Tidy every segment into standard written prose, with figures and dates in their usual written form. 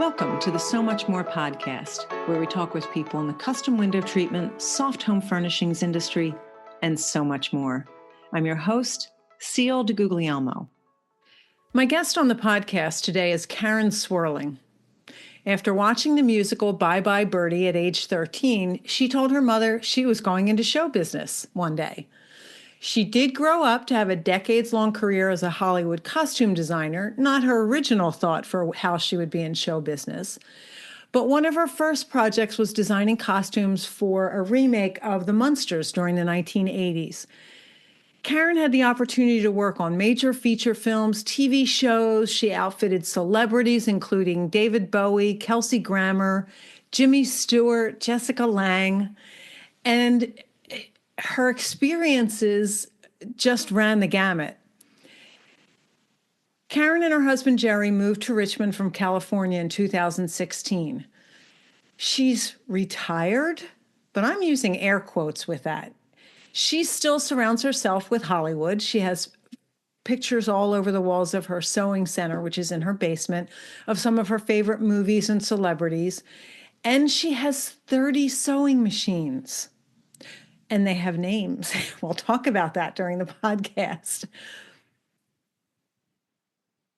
Welcome to the So Much More podcast, where we talk with people in the custom window treatment, soft home furnishings industry, and so much more. I'm your host, Seal DeGuglielmo. My guest on the podcast today is Karen Swerling. After watching the musical Bye Bye Birdie at age 13, she told her mother she was going into show business one day. She did grow up to have a decades-long career as a Hollywood costume designer, not her original thought for how she would be in show business. But one of her first projects was designing costumes for a remake of The Munsters during the 1980s. Karen had the opportunity to work on major feature films, TV shows. She outfitted celebrities, including David Bowie, Kelsey Grammer, Jimmy Stewart, Jessica Lange, and her experiences just ran the gamut. Karen and her husband, Jerry, moved to Richmond from California in 2016. She's retired, but I'm using air quotes with that. She still surrounds herself with Hollywood. She has pictures all over the walls of her sewing center, which is in her basement, of some of her favorite movies and celebrities. And she has 30 sewing machines. And they have names. We'll talk about that during the podcast.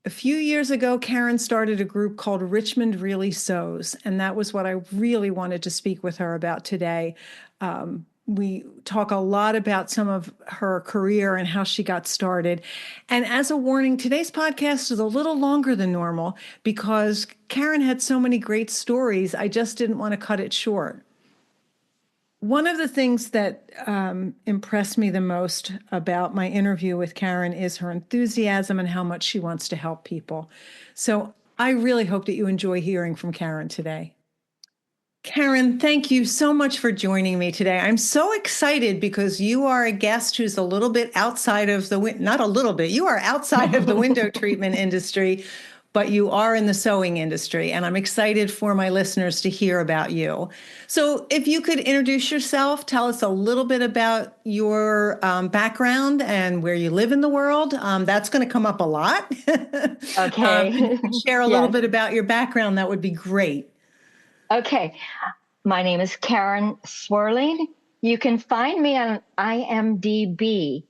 A few years ago, Karen started a group called Richmond Really Sews, and that was what I really wanted to speak with her about today. We talk a lot about some of her career and how she got started. And as a warning, today's podcast is a little longer than normal because Karen had so many great stories, I just didn't want to cut it short. One of the things that impressed me the most about my interview with Karen is her enthusiasm and how much she wants to help people. So I really hope that you enjoy hearing from Karen today. Karen, thank you so much for joining me today. I'm so excited because you are a guest who's a little bit outside of not a little bit, you are outside of the window treatment industry, but you are in the sewing industry, and I'm excited for my listeners to hear about you. So if you could introduce yourself, tell us a little bit about your background and where you live in the world. That's going to come up a lot. Okay. If you could share a little bit about your background, that would be great. Okay. My name is Karen Swerling. You can find me on IMDb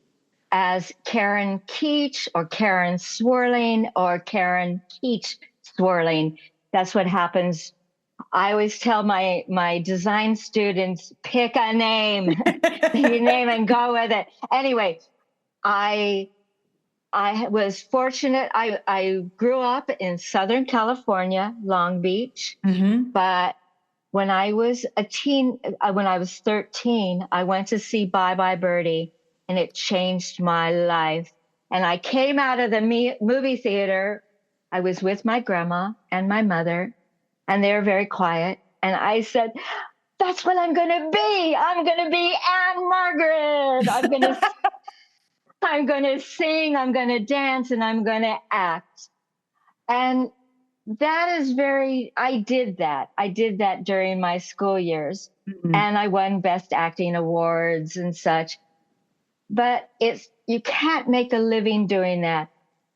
as Karen Keech or Karen Swerling or Karen Keech Swerling. That's what happens. I always tell my design students, pick a name, your name and go with it. Anyway, I was fortunate. I grew up in Southern California, Long Beach, but when I was when I was 13, I went to see Bye Bye Birdie. And it changed my life. And I came out of the movie theater. I was with my grandma and my mother, and they were very quiet. And I said, that's what I'm going to be. I'm going to be Anne Margaret. I'm going to sing, I'm going to dance, and I'm going to act. And that is I did that. I did that during my school years. Mm-hmm. And I won Best Acting Awards and such. But you can't make a living doing that.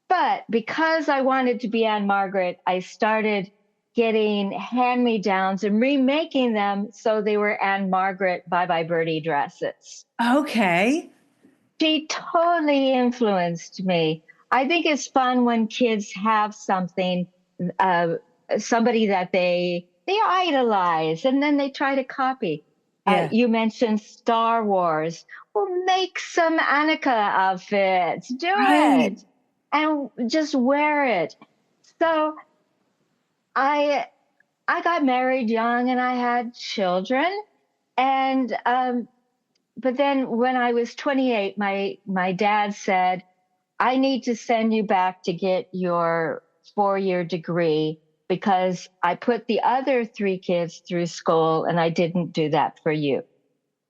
But because I wanted to be Anne Margaret, I started getting hand-me-downs and remaking them so they were Anne Margaret Bye Bye Birdie dresses. Okay. She totally influenced me. I think it's fun when kids have something, somebody that they idolize, and then they try to copy. Yeah. You mentioned Star Wars. Well, make some Annika outfits. Do it. And just wear it. So I got married young and I had children. And but then when I was 28, my dad said, I need to send you back to get your 4-year degree because I put the other 3 kids through school and I didn't do that for you.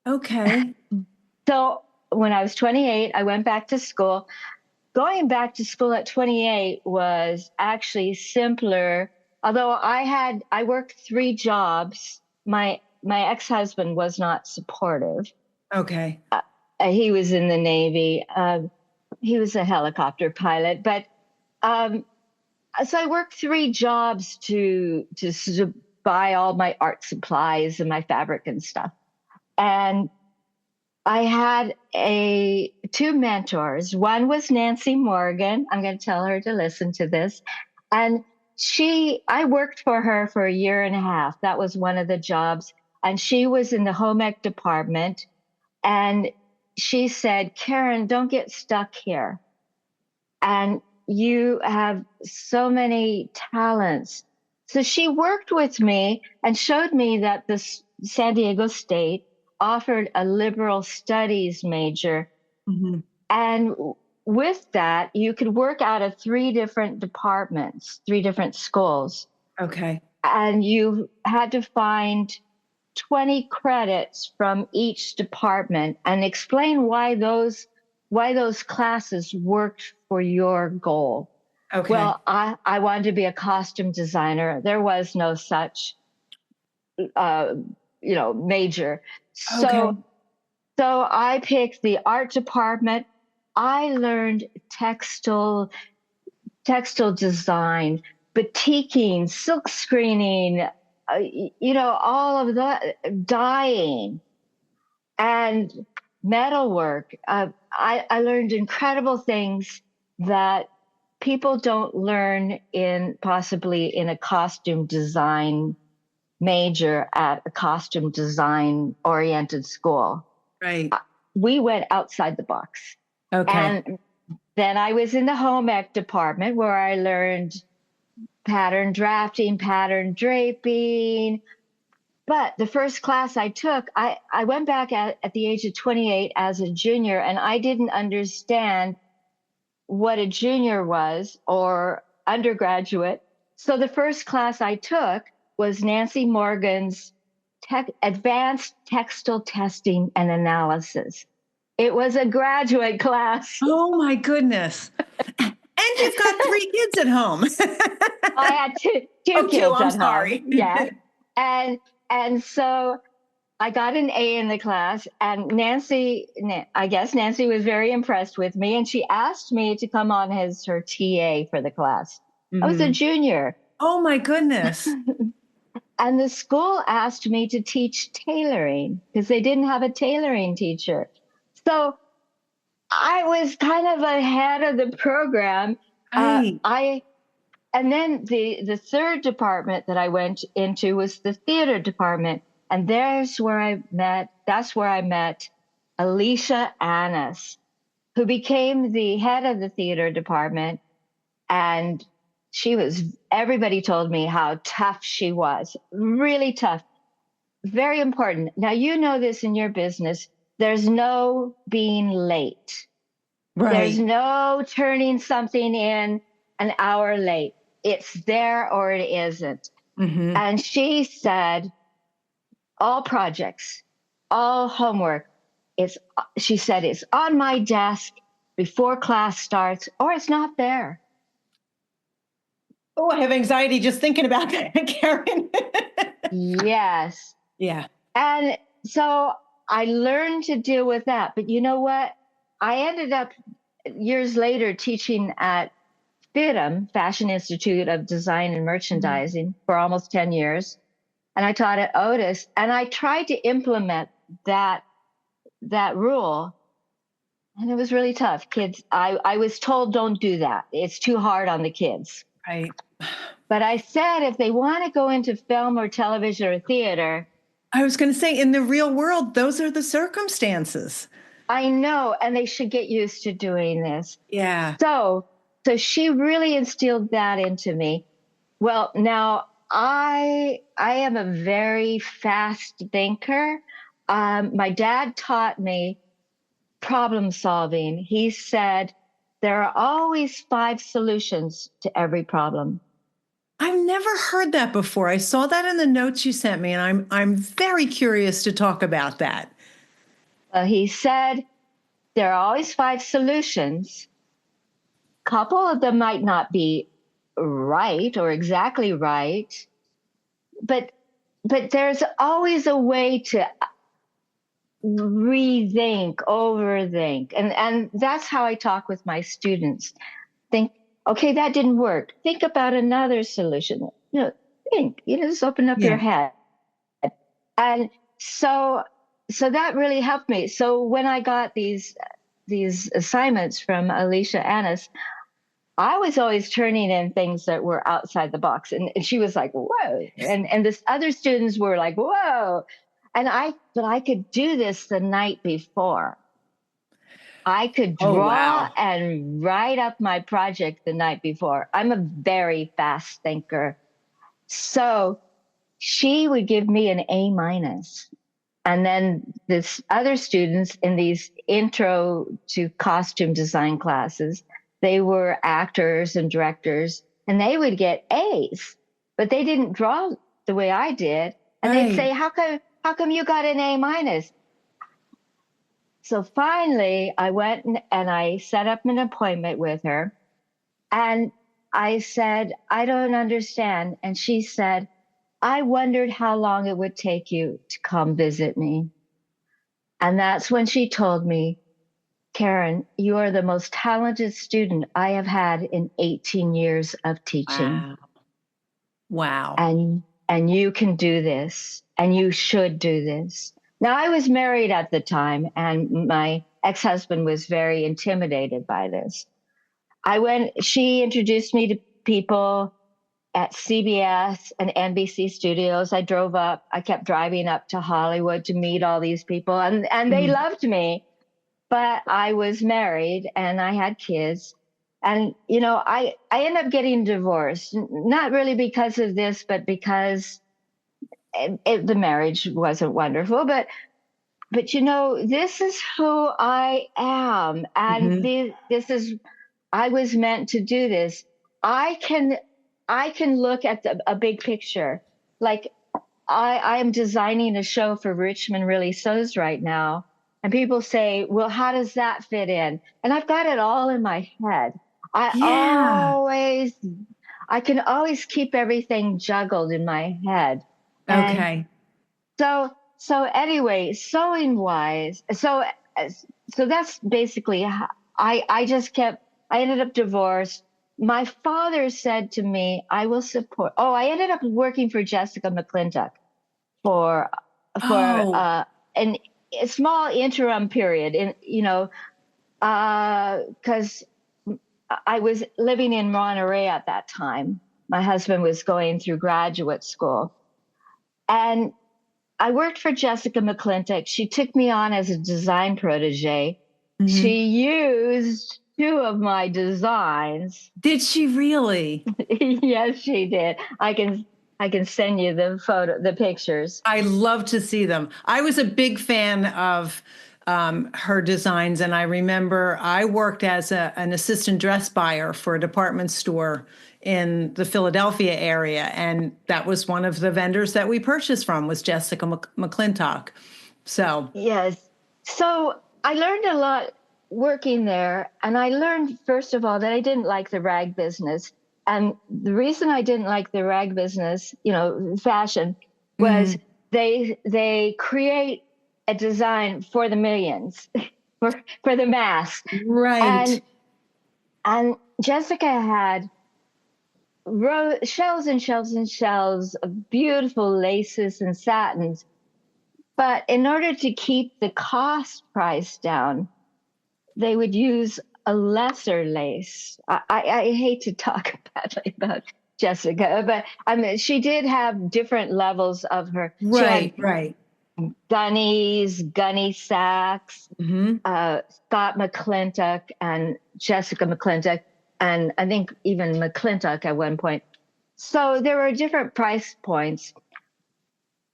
Okay. So when I was 28, I went back to school. Going back to school at 28 was actually simpler. Although I worked 3 jobs. My ex-husband was not supportive. Okay. He was in the Navy. He was a helicopter pilot, but So I worked three jobs to buy all my art supplies and my fabric and stuff. And I had a two mentors. One was Nancy Morgan. I'm going to tell her to listen to this. And I worked for her for a year and a half. That was one of the jobs. And she was in the home ec department. And she said, Karen, don't get stuck here. And you have so many talents. So she worked with me and showed me that the San Diego State offered a liberal studies major. Mm-hmm. And with that, you could work out of three different departments, three different schools. Okay. And you had to find 20 credits from each department and explain why those classes worked for your goal. Okay. Well, I wanted to be a costume designer. There was no such major. Okay. So I picked the art department. I learned textile design, batiking, silk screening, all of that, dyeing and metalwork. I learned incredible things that people don't learn possibly in a costume design major at a costume design oriented school. Right. We went outside the box. Okay. And then I was in the home ec department where I learned pattern drafting, pattern draping. But the first class I took, I went back at the age of 28 as a junior, and I didn't understand what a junior was or undergraduate. So the first class I took was Nancy Morgan's Advanced Textile Testing and Analysis. It was a graduate class. Oh my goodness. And you've got three kids at home. I had two kids I'm at sorry. home. Yeah. And so I got an A in the class, and I guess Nancy was very impressed with me, and she asked me to come on as her TA for the class. Mm-hmm. I was a junior. Oh my goodness. And the school asked me to teach tailoring because they didn't have a tailoring teacher. So I was kind of ahead of the program. Right. And then the third department that I went into was the theater department. And that's where I met Alicia Annis, who became the head of the theater department. And everybody told me how tough she was, really tough, very important. Now, you know this in your business. There's no being late. Right. There's no turning something in an hour late. It's there or it isn't. Mm-hmm. And she said, all projects, all homework, she said, it's on my desk before class starts, or it's not there. Oh, I have anxiety just thinking about that, Karen. Yes. Yeah. And so I learned to deal with that. But you know what? I ended up years later teaching at FIDM, Fashion Institute of Design and Merchandising, for almost 10 years. And I taught at Otis, and I tried to implement that rule. And it was really tough. Kids, I was told, don't do that. It's too hard on the kids. Right. But I said, if they want to go into film or television or theater. I was going to say, in the real world, those are the circumstances. I know, and they should get used to doing this. Yeah. So she really instilled that into me. Well, now I am a very fast thinker. My dad taught me problem solving. He said, there are always 5 solutions to every problem. I've never heard that before. I saw that in the notes you sent me, and I'm very curious to talk about that. He said, there are always 5 solutions. A couple of them might not be right or exactly right, but there's always a way to rethink, overthink. And that's how I talk with my students. Think Okay, that didn't work. Think about another solution. Think, just open up your Yeah. head. And so, so that really helped me. So when I got these assignments from Alicia Annis, I was always turning in things that were outside the box. And she was like, whoa. And this other students were like, whoa. But I could do this the night before. I could Oh, draw wow. and write up my project the night before. I'm a very fast thinker. So she would give me an A minus. And then this other students in these intro to costume design classes, they were actors and directors, and they would get A's, but they didn't draw the way I did. And they'd say, Right. how come you got an A minus? So finally I went and I set up an appointment with her, and I said, I don't understand. And she said, I wondered how long it would take you to come visit me. And that's when she told me, Karen, you are the most talented student I have had in 18 years of teaching. Wow. Wow. And you can do this, and you should do this. Now, I was married at the time, and my ex-husband was very intimidated by this. She introduced me to people at CBS and NBC studios. I kept driving up to Hollywood to meet all these people, and they Mhm. loved me, but I was married and I had kids. And, I ended up getting divorced, not really because of this, but because the marriage wasn't wonderful. But, this is who I am. And Mhm. I was meant to do this. I can look at a big picture. Like I am designing a show for Richmond Really Sews right now. And people say, well, how does that fit in? And I've got it all in my head. Yeah. I can always keep everything juggled in my head. And Okay. so anyway, sewing wise, so that's basically how I ended up divorced. My father said to me, I will support. Oh, I ended up working for Jessica McClintock for Oh, an a small interim period because I was living in Monterey at that time. My husband was going through graduate school, and I worked for Jessica McClintock. She took me on as a design protege. mhm. She used two of my designs. Did she really? Yes, she did. I can send you the pictures. I love to see them. I was a big fan of her designs, and I remember I worked as an assistant dress buyer for a department store in the Philadelphia area, and that was one of the vendors that we purchased from was Jessica McClintock. So, Yes. So I learned a lot working there. And I learned, first of all, that I didn't like the rag business. And the reason I didn't like the rag business, fashion, was mhm. they create a design for the millions, for the mass. Right. And and Jessica had shelves and shelves and shelves of beautiful laces and satins. But in order to keep the cost price down, they would use a lesser lace. I hate to talk badly about Jessica, but I mean, she did have different levels of her. She had Right, right. Gunny Sacks, Hmm. Scott McClintock, and Jessica McClintock, and I think even McClintock at one point. So there were different price points,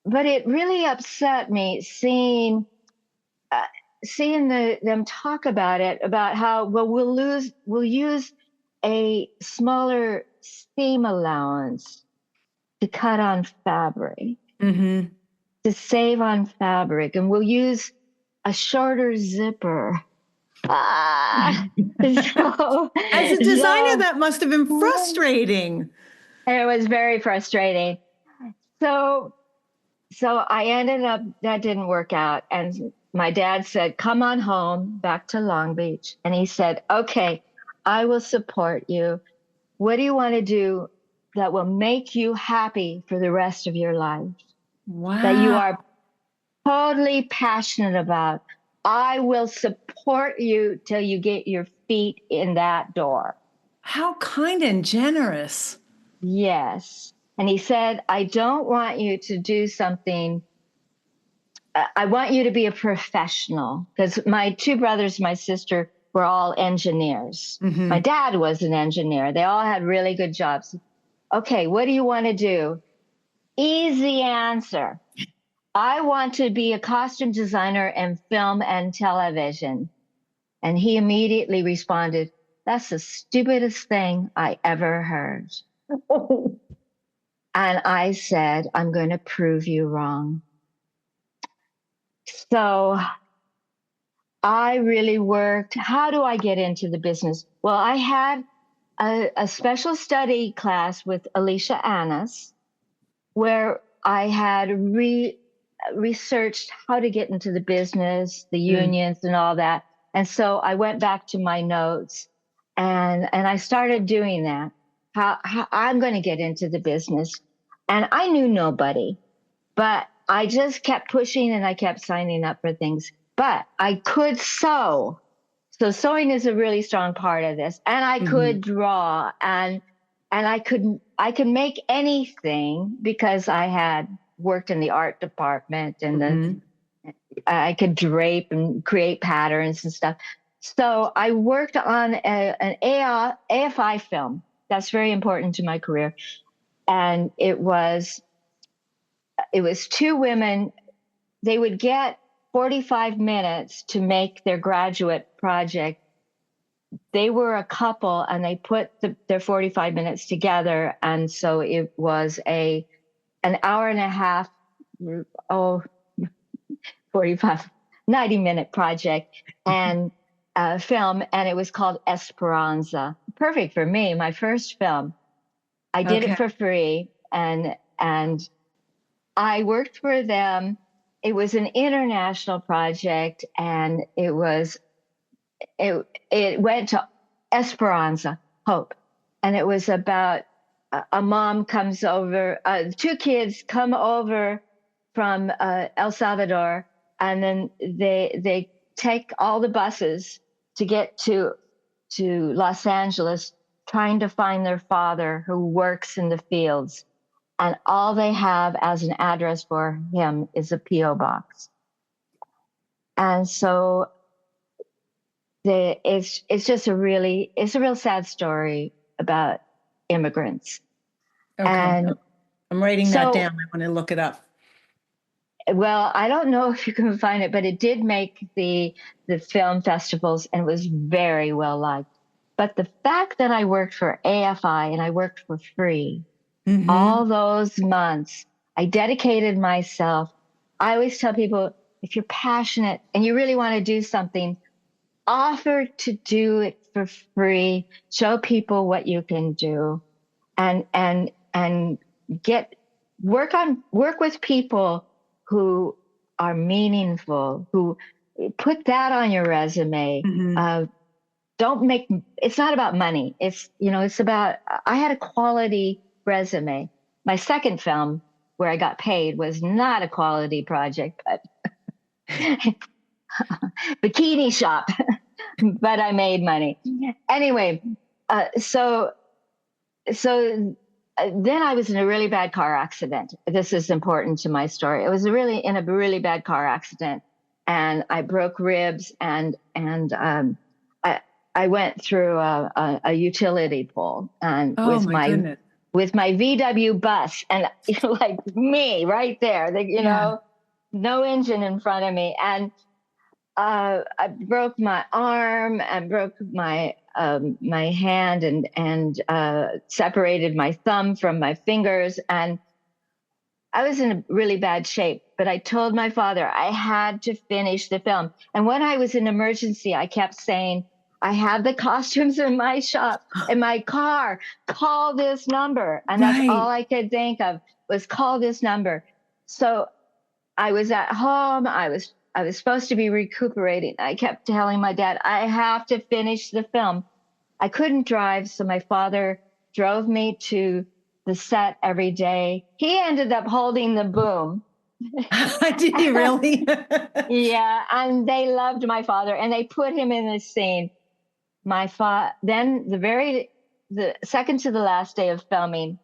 but it really upset me uh, seeing them talk about it, about how, well, we'll use a smaller seam allowance to cut on fabric, Hmm. to save on fabric, and we'll use a shorter zipper. Ah, so, As a designer, so that must have been frustrating. it was very frustrating. So, so I ended up, that didn't work out. And my dad said, come on home back to Long Beach. And he said, okay, I will support you. what do you want to do that will make you happy for the rest of your life? That you Wow. are totally passionate about. I will support you till you get your feet in that door. How kind and generous. Yes. And he said, I don't want you to do something. I want you to be a professional, because my two brothers, my sister were all engineers. My Hmm. dad was an engineer. They all had really good jobs. Okay, what do you want to do? Easy answer. I want to be a costume designer in film and television. And he immediately responded, that's the stupidest thing I ever heard. And I said, I'm going to prove you wrong. So I really worked. How do I get into the business? Well, I had a special study class with Alicia Annis where I had researched how to get into the business, the Mm. unions and all that. And so I went back to my notes and I started doing that. How I'm going to get into the business. And I knew nobody, but I just kept pushing and I kept signing up for things. But I could sew. So sewing is a really strong part of this. And I Hmm. could draw and I could make anything because I had worked in the art department and Hmm. I could drape and create patterns and stuff. So I worked on an AFI film. That's very important to my career. And it was two women. They would get 45 minutes to make their graduate project. They were a couple and they put their 45 minutes together. And so it was an hour and a half, oh, 45, 90-minute project and film. And it was called Esperanza. Perfect for me, my first film. I did it Okay. for free and I worked for them. It was an international project and it went to Esperanza, hope. And it was about a mom comes over, two kids come over from El Salvador, and then they take all the buses to get to Los Angeles, trying to find their father who works in the fields. And all they have as an address for him is a P.O. box. And so it's just it's a real sad story about immigrants. Okay. And I'm writing that so, down. I want to look it up. well, I don't know if you can find it, but it did make the film festivals and was very well liked. But the fact that I worked for AFI and I worked for free Hmm. all those months, I dedicated myself. I always tell people, if you're passionate and you really want to do something, offer to do it for free, show people what you can do and get work with people who are meaningful, who put that on your resume. Hmm. Don't make it's not about money. It's about I had a quality resume. My second film where I got paid was not a quality project, but bikini shop, but I made money. Anyway, so then I was in a really bad car accident. This is important to my story. It was in a really bad car accident, and I broke ribs, and I I went through a utility pole, and Oh my goodness. with my VW bus, and like me right there, Yeah. no engine in front of me, and I broke my arm and broke my hand and separated my thumb from my fingers, and I was in a really bad shape. But I told my father I had to finish the film, and when I was in emergency, I kept saying, "I have the costumes in my shop, in my car. Call this number," and that's all Right. I could think of was call this number. So I was at home. I was supposed to be recuperating. I kept telling my dad, I have to finish the film. I couldn't drive, so my father drove me to the set every day. He ended up holding the boom. Did he really? Yeah, and they loved my father, and they put him in this scene. Then the second to the last day of filming,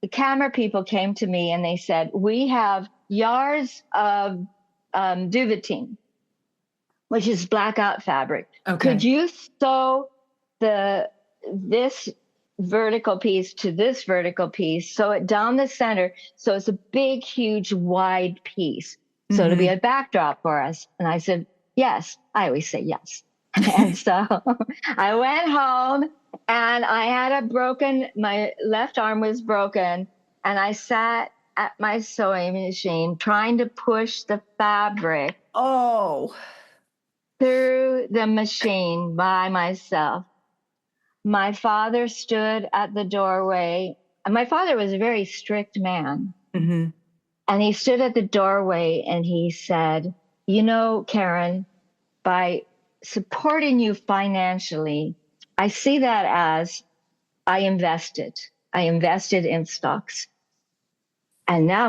the camera people came to me and they said, "We have yards of duvetine, which is blackout fabric. Okay. Could you sew this vertical piece to this vertical piece, sew it down the center, so it's a big, huge, wide piece, so it'll be a backdrop for us?" And I said, yes. I always say yes. And so I went home and I had my left arm was broken, and I sat at my sewing machine trying to push the fabric through the machine by myself. My father stood at the doorway, and my father was a very strict man. Mm-hmm. And he stood at the doorway and he said, "You know, Karen, by supporting you financially, I see that as I invested in stocks. And now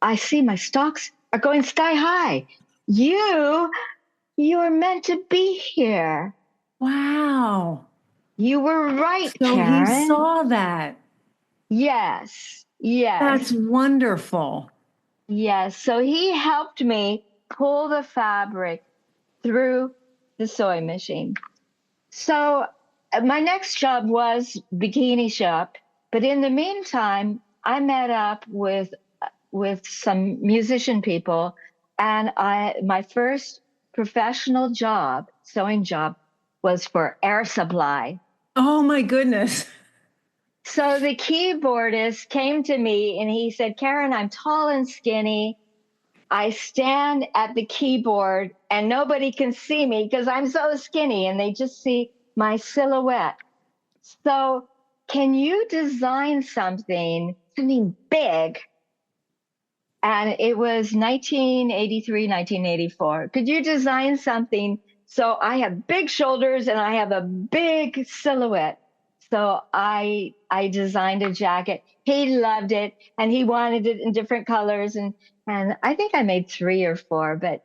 I see my stocks are going sky high. You're meant to be here. Wow. You were right, So Karen." he saw that. Yes. That's wonderful. Yes. So he helped me pull the fabric through the sewing machine. So my next job was bikini shop, but in the meantime, I met up with some musician people, and my first professional job, sewing job, was for Air Supply. Oh my goodness. So the keyboardist came to me and he said, "Karen, I'm tall and skinny. I stand at the keyboard and nobody can see me because I'm so skinny and they just see my silhouette. So can you design something big?" And it was 1983, 1984. "Could you design something so I have big shoulders and I have a big silhouette?" So I designed a jacket. He loved it and he wanted it in different colors, and I think I made 3 or 4, but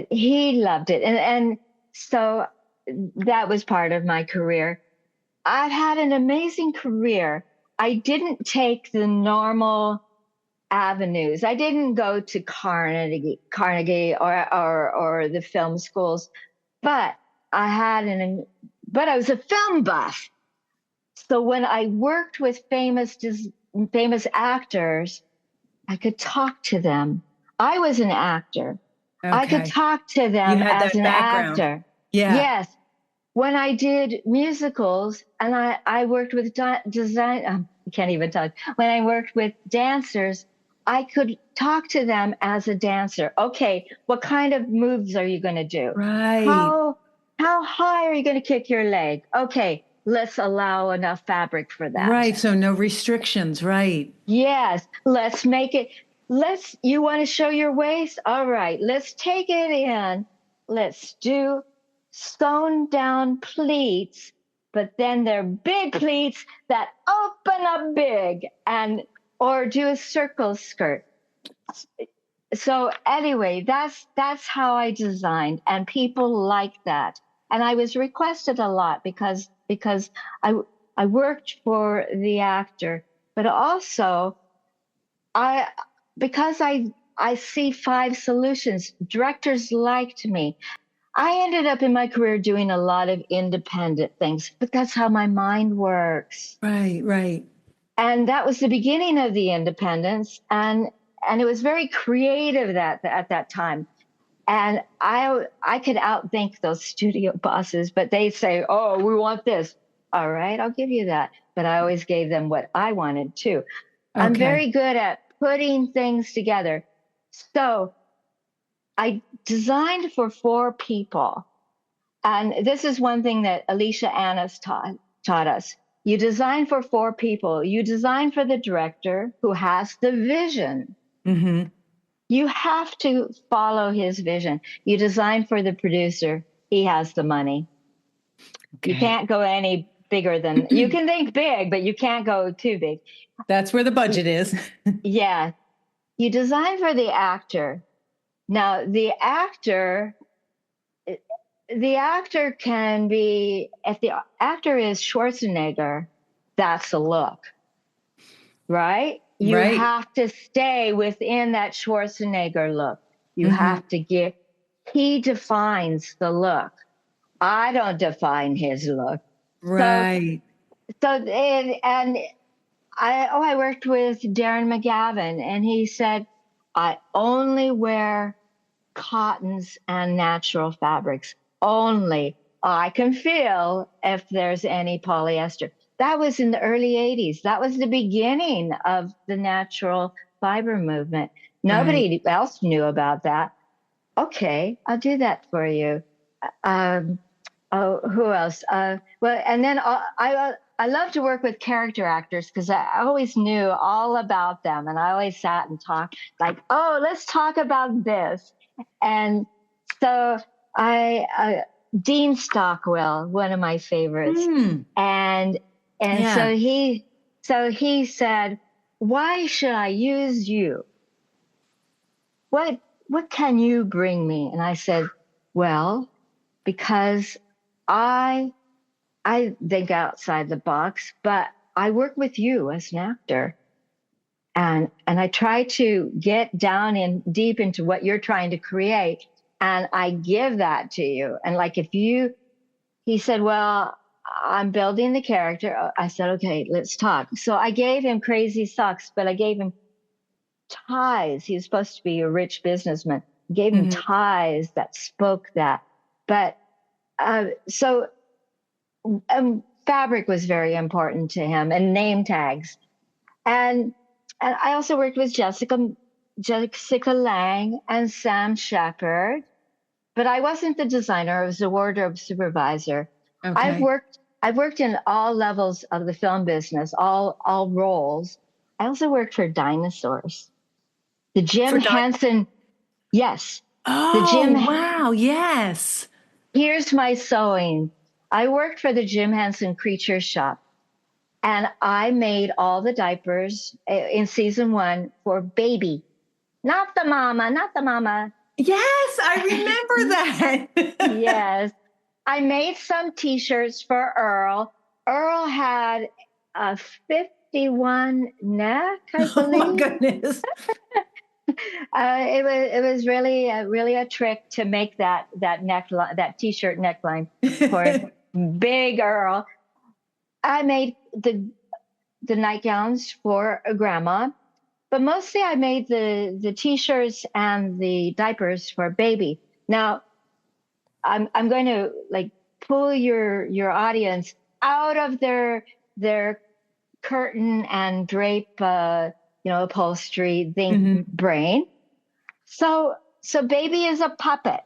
he loved it. And so that was part of my career. I've had an amazing career. I didn't take the normal avenues. I didn't go to Carnegie or the film schools, but I was a film buff. So when I worked with famous actors, I could talk to them. I was an actor. Okay. I could talk to them as an actor. Yeah. Yes. When I did musicals and I worked with design, I can't even talk. When I worked with dancers, I could talk to them as a dancer. Okay, what kind of moves are you going to do? Right. How high are you going to kick your leg? Okay, let's allow enough fabric for that. Right, so no restrictions, right. Yes, let's make it. You want to show your waist? All right, let's take it in. Let's do sewn down pleats, but then they're big pleats that open up big, or do a circle skirt. So anyway, that's how I designed, and people like that. And I was requested a lot because I worked for the actor, but also because I see 5 solutions. Directors liked me. I ended up in my career doing a lot of independent things, but that's how my mind works. Right, right. And that was the beginning of the independence, and it was very creative at that time. And I could outthink those studio bosses, but they say, "Oh, we want this." All right, I'll give you that. But I always gave them what I wanted too. Okay. I'm very good at putting things together. So I designed for 4 people. And this is one thing that Alicia Annis taught us. You design for 4 people. You design for the director who has the vision. Mm-hmm. You have to follow his vision. You design for the producer. He has the money. Okay. You can't go any bigger than you can think big, but you can't go too big. That's where the budget is. Yeah. You design for the actor. Now, the actor can be, if the actor is Schwarzenegger, that's the look, right? You Right. have to stay within that Schwarzenegger look. You Mm-hmm. have to give, he defines the look. I don't define his look. Right. And I worked with Darren McGavin, and he said, I only wear cottons and natural fabrics. Only I can feel if there's any polyester. That was in the early 80s. That was the beginning of the natural fiber movement. Nobody else knew about that. Okay, I'll do that for you. Oh, who else? Well, and then I love to work with character actors because I always knew all about them, and I always sat and talked like, oh, let's talk about this. And so Dean Stockwell, one of my favorites, and Yeah. so he said, why should I use you? What can you bring me? And I said, well, because I think outside the box, but I work with you as an actor. And I try to get down in deep into what you're trying to create. And I give that to you. And like he said, well, I'm building the character. I said, okay, let's talk. So I gave him Crazy Socks, but I gave him ties. He was supposed to be a rich businessman. I gave him ties that spoke that. But fabric was very important to him, and name tags. And I also worked with Jessica Lang and Sam Shepard, but I wasn't the designer. I was the wardrobe supervisor. Okay. I've worked in all levels of the film business, all roles. I also worked for dinosaurs. The Jim Henson, yes. Oh, wow, yes. Here's my sewing. I worked for the Jim Henson Creature Shop, and I made all the diapers in season 1 for baby, not the mama. Yes, I remember that. Yes. I made some t-shirts for Earl. Earl had a 51 neck, I believe. Oh my goodness. It was really a trick to make that neckline, that t-shirt neckline for big Earl. I made the nightgowns for a grandma, but mostly I made the t-shirts and the diapers for baby. Now I'm going to like pull your audience out of their curtain and drape upholstery brain. So baby is a puppet,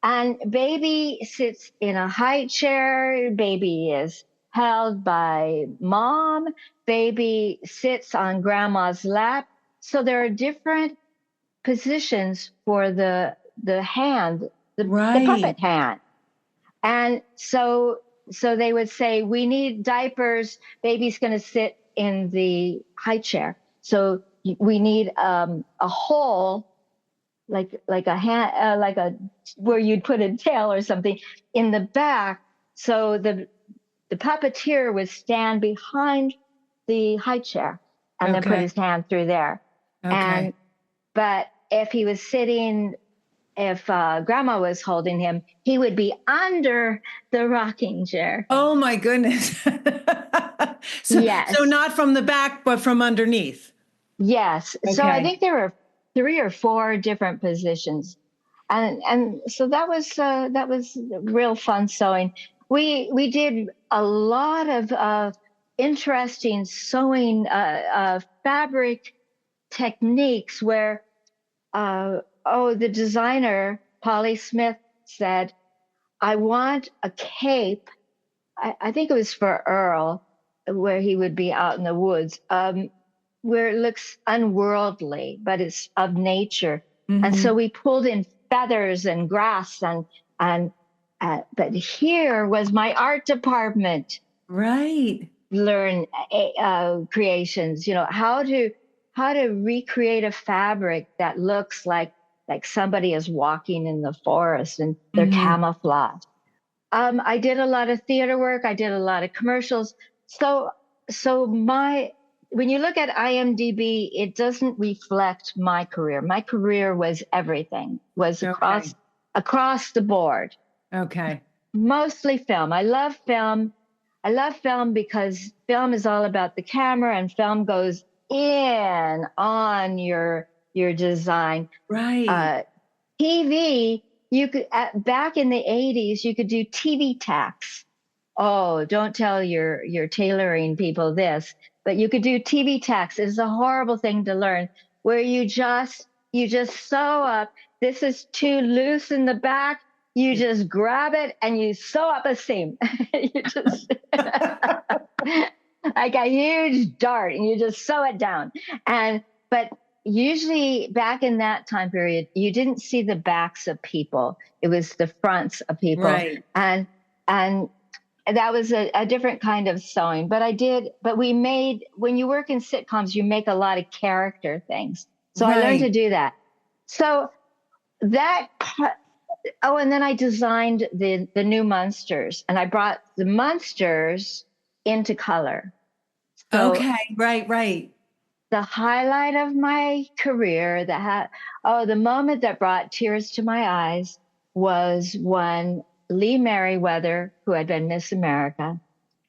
and baby sits in a high chair. Baby is held by mom. Baby sits on grandma's lap. So there are different positions for the hand, the puppet hand. And so they would say, we need diapers. Baby's going to sit in the high chair. So we need a hole, like a hand, where you'd put a tail or something in the back. So the puppeteer would stand behind the high chair and then put his hand through there. Okay. But if he was sitting, if grandma was holding him, he would be under the rocking chair. Oh my goodness. Yes. So not from the back, but from underneath. Yes. Okay. So I think there were 3 or 4 different positions. And so that was real fun sewing. We did a lot of interesting sewing fabric techniques where the designer Polly Smith said, I want a cape. I think it was for Earl, where he would be out in the woods, where it looks unworldly, but it's of nature. And so we pulled in feathers and grass but here was my art department. Right. learn creations, how to recreate a fabric that looks like somebody is walking in the forest and they're Hmm. camouflaged. I did a lot of theater work. I did a lot of commercials. So, so my when you look at IMDb, it doesn't reflect my career. My career was everything, was Okay. across the board. Okay. Mostly film. I love film. I love film because film is all about the camera, and film goes in on your design. Right. Uh, TV, you could back in the 80s, you could do TV tacks. Oh, don't tell your tailoring people this, but you could do TV tacks. It's a horrible thing to learn where you just sew up. This is too loose in the back. You just grab it and you sew up a seam. You just like a huge dart and you just sew it down. But usually back in that time period, you didn't see the backs of people. It was the fronts of people. Right. And that was a different kind of sewing. But when you work in sitcoms, you make a lot of character things. So I learned to Right. do that. So that, oh, and then I designed the new Munsters and I brought the Munsters into color. So Okay. Right. Right. the highlight of my career the moment that brought tears to my eyes was when Lee Merriweather, who had been Miss America,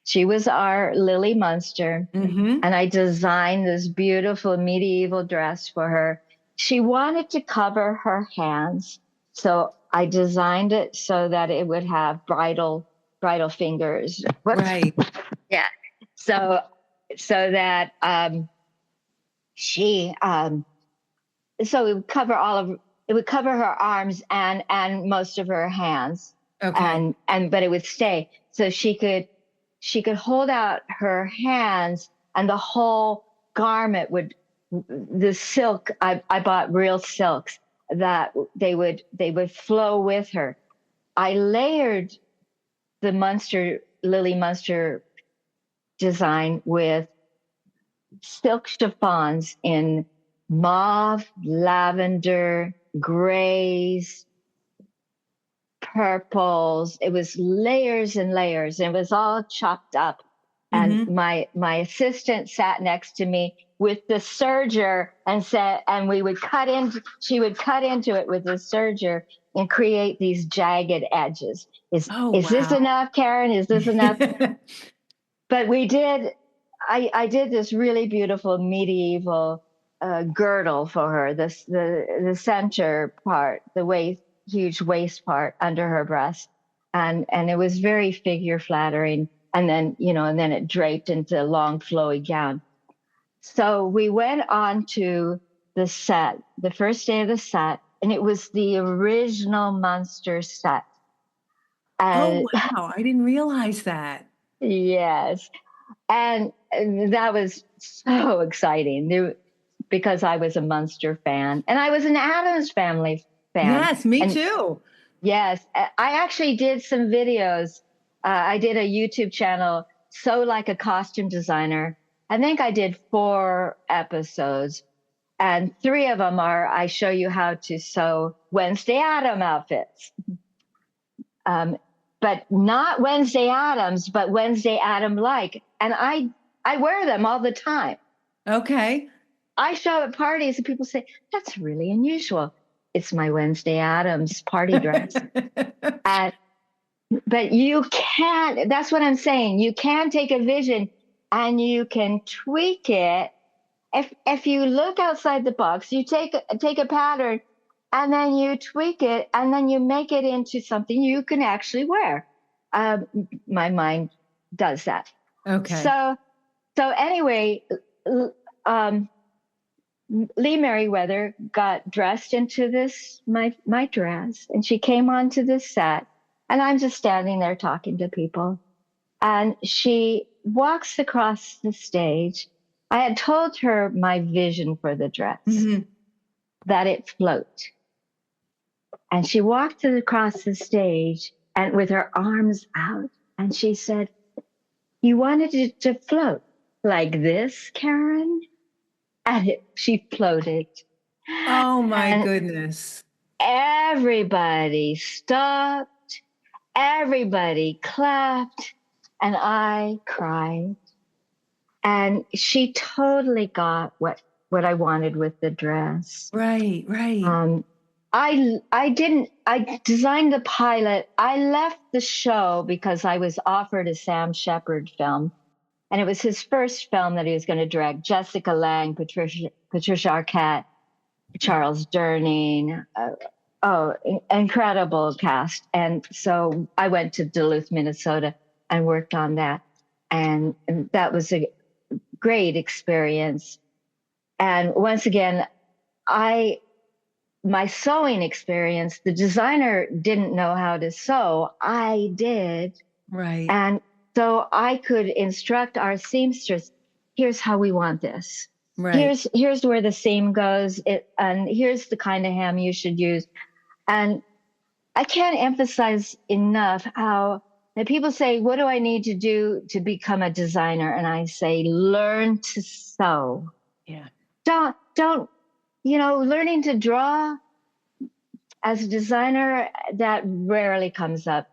she was our Lily Munster, Hmm. and I designed this beautiful medieval dress for her. She wanted to cover her hands, so I designed it so that it would have bridal fingers. Whoops. Right. Yeah. So that she so it would cover her arms and most of her hands, Okay. but it would stay so she could hold out her hands and the whole garment would the silk. I bought real silks that they would flow with her. I layered the Lily Munster design with silk chiffons in mauve, lavender, grays, purples. It was layers and layers, and it was all chopped up. And Hmm. my assistant sat next to me with the serger and said, and she would cut into it with the serger and create these jagged edges. Is Oh, is this wow. enough, Karen? Is this enough? But we did. I did this really beautiful medieval girdle for her. The center part, the huge waist part under her breast, and it was very figure flattering. And then it draped into a long flowy gown. So we went on to the set, the first day of the set, and it was the original Munster set. Oh, And wow. I didn't realize that. yes, and that was so exciting because I was a Munster fan and I was an Addams Family fan. Yes, me And too. yes, I actually did some videos. I did a YouTube channel, Sew Like a Costume Designer. I think I did 4 episodes, and 3 of them are I show you how to sew Wednesday Addams outfits. Um, but not Wednesday Addams, but Wednesday Addams like. And I wear them all the time. Okay. I show up at parties and people say, that's really unusual. It's my Wednesday Addams party dress. And, but you can't, that's what I'm saying. You can take a vision and you can tweak it. If you look outside the box, you take a pattern and then you tweak it and then you make it into something you can actually wear. My mind does that. Okay. So anyway, um, Lee Merriweather got dressed into my dress, and she came onto the set, and I'm just standing there talking to people, and she walks across the stage. I had told her my vision for the dress, Hmm. that it float, and she across the stage and with her arms out, and she said, you wanted it to float like this, Karen? And she floated. Oh my And goodness. everybody stopped, everybody clapped, and I cried. And she totally got what I wanted with the dress. Right, right. Um, I designed the pilot. I left the show because I was offered a Sam Shepard film. And it was his first film that he was going to direct. Jessica Lange, Patricia Arquette, Charles Durning. Incredible cast. And so I went to Duluth, Minnesota and worked on that. And that was a great experience. And once again, my sewing experience, the designer didn't know how to sew. I did. Right. And so I could instruct our seamstress, here's how we want this. Right. Here's where the seam goes. And here's the kind of hem you should use. And I can't emphasize enough how people say, what do I need to do to become a designer? And I say, learn to sew. Yeah. Don't, learning to draw as a designer, that rarely comes up.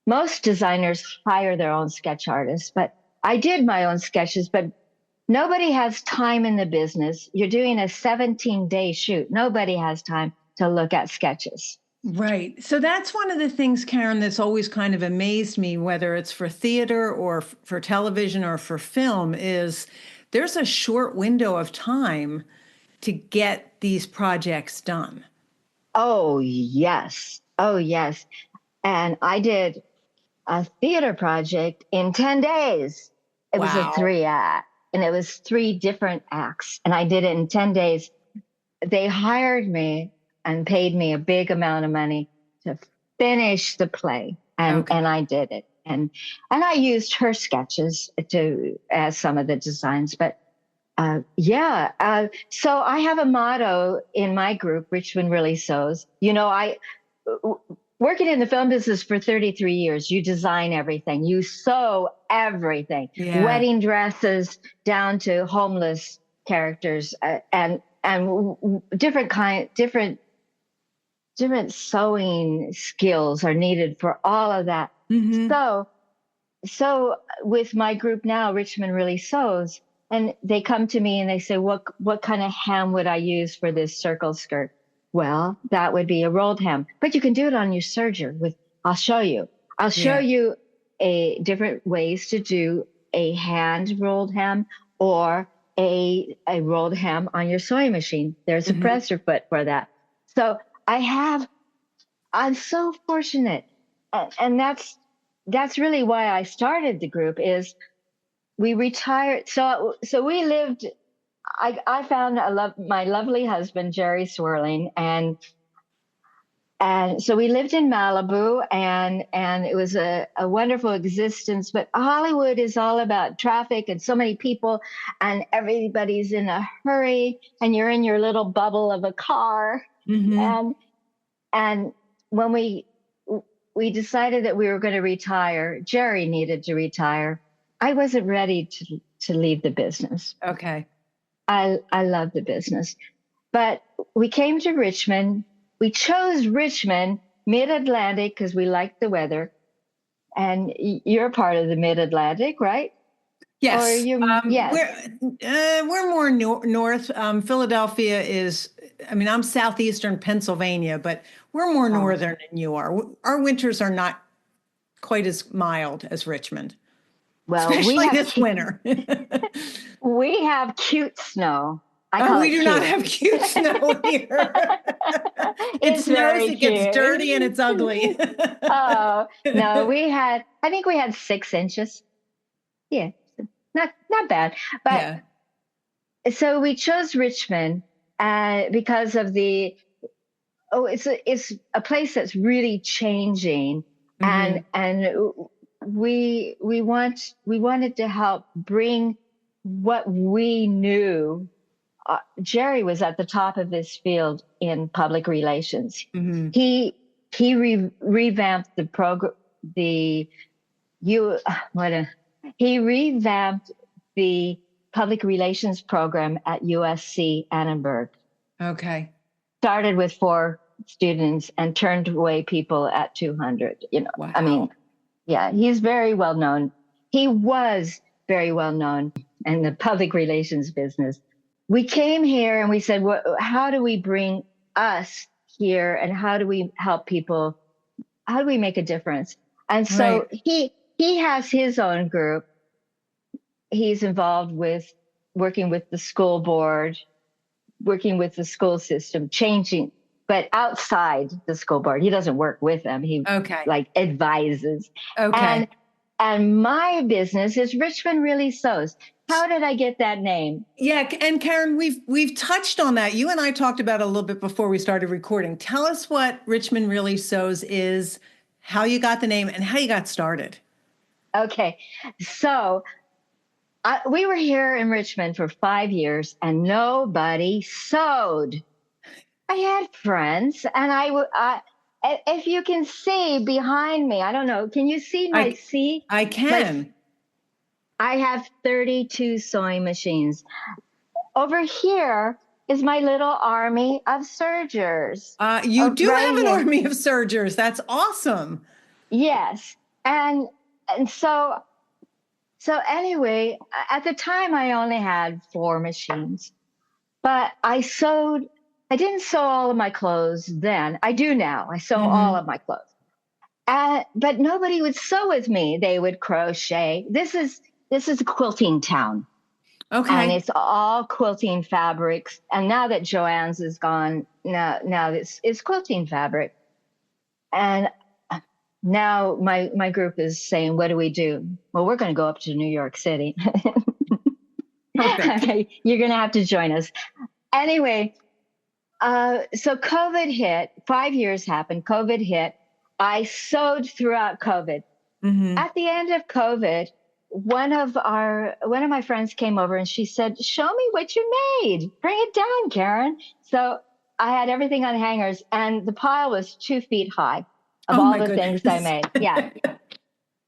Most designers hire their own sketch artists, but I did my own sketches, but nobody has time in the business. You're doing a 17-day shoot. Nobody has time to look at sketches. Right. So that's one of the things, Karen, that's always kind of amazed me, whether it's for theater or for television or for film, is there's a short window of time to get these projects done. Oh, yes. Oh, yes. And I did a theater project in 10 days. It was a 3-act, and it was 3 different acts. And I did it in 10 days. They hired me and paid me a big amount of money to finish the play. And I did it. And I used her sketches as some of the designs. But so I have a motto in my group, Richmond Really Sews. Working in the film business for 33 years, you design everything, you sew everything, wedding dresses down to homeless characters, and different sewing skills are needed for all of that. Mm-hmm. So with my group now, Richmond Really Sews, and they come to me and they say, what kind of hem would I use for this circle skirt? Well, that would be a rolled hem, but you can do it on your serger I'll show you. I'll show you different ways to do a hand rolled hem or a rolled hem on your sewing machine. There's a presser foot for that. So I'm so fortunate. And that's really why I started the group. Is we retired. So we lived, I found my lovely husband, Jerry Swerling, and so we lived in Malibu, and it was a wonderful existence. But Hollywood is all about traffic and so many people, and everybody's in a hurry, and you're in your little bubble of a car. Mm-hmm. And when we decided that we were going to retire, Jerry needed to retire. I wasn't ready to leave the business. Okay. I love the business. But we came to Richmond. We chose Richmond, Mid-Atlantic, because we liked the weather. And you're part of the Mid-Atlantic, right? Yes. Or yes. We're more north. Philadelphia is, I'm southeastern Pennsylvania, but we're more northern than you are. Our winters are not quite as mild as Richmond. Well, especially this winter. We have cute snow. We do not have cute snow here. It snows, it gets dirty, and it's ugly. Oh, no, I think we had 6 inches. Yeah, not bad. But so we chose Richmond because of it's a place that's really changing, and we wanted to help bring what we knew. Jerry was at the top of his field in public relations. Mm-hmm. He revamped the you, what a, he revamped the public relations program at USC Annenberg. Okay. Started with 4 students and turned away people at 200. I mean, Wow. yeah, he's very well known. He was very well known in the public relations business. We came here and we said, well, how do we bring us here and how do we help people? How do we make a difference? And so Right. he has his own group. He's involved with working with the school board, working with the school system, changing, but outside the school board. He doesn't work with them. He Okay. like advises. Okay. And my business is Richmond Really Sews. How did I get that name? Yeah, and Karen, we've touched on that. You and I talked about it a little bit before we started recording. Tell us what Richmond Really Sews is, how you got the name, and how you got started. Okay, so we were here in Richmond for 5 years, and nobody sewed. I had friends, and if you can see behind me, I don't know, can you see I can. I have 32 sewing machines. Over here is my little army of sergers. You do right have an here. army of sergers. That's awesome. Yes. And so anyway, at the time I only had 4 machines. But I didn't sew all of my clothes then. I do now. I sew all of my clothes. But nobody would sew with me. They would crochet. This is a quilting town. Okay. And it's all quilting fabrics. And now that Joann's is gone, now it's quilting fabric. And now my group is saying, what do we do? Well, we're going to go up to New York City. Okay, you're going to have to join us. Anyway, so COVID hit, 5 years happened, COVID hit. I sewed throughout COVID. At the end of COVID, one of my friends came over and she said, show me what you made. Bring it down, Karen. So I had everything on hangers and the pile was 2 feet high of all the things I made. Yeah.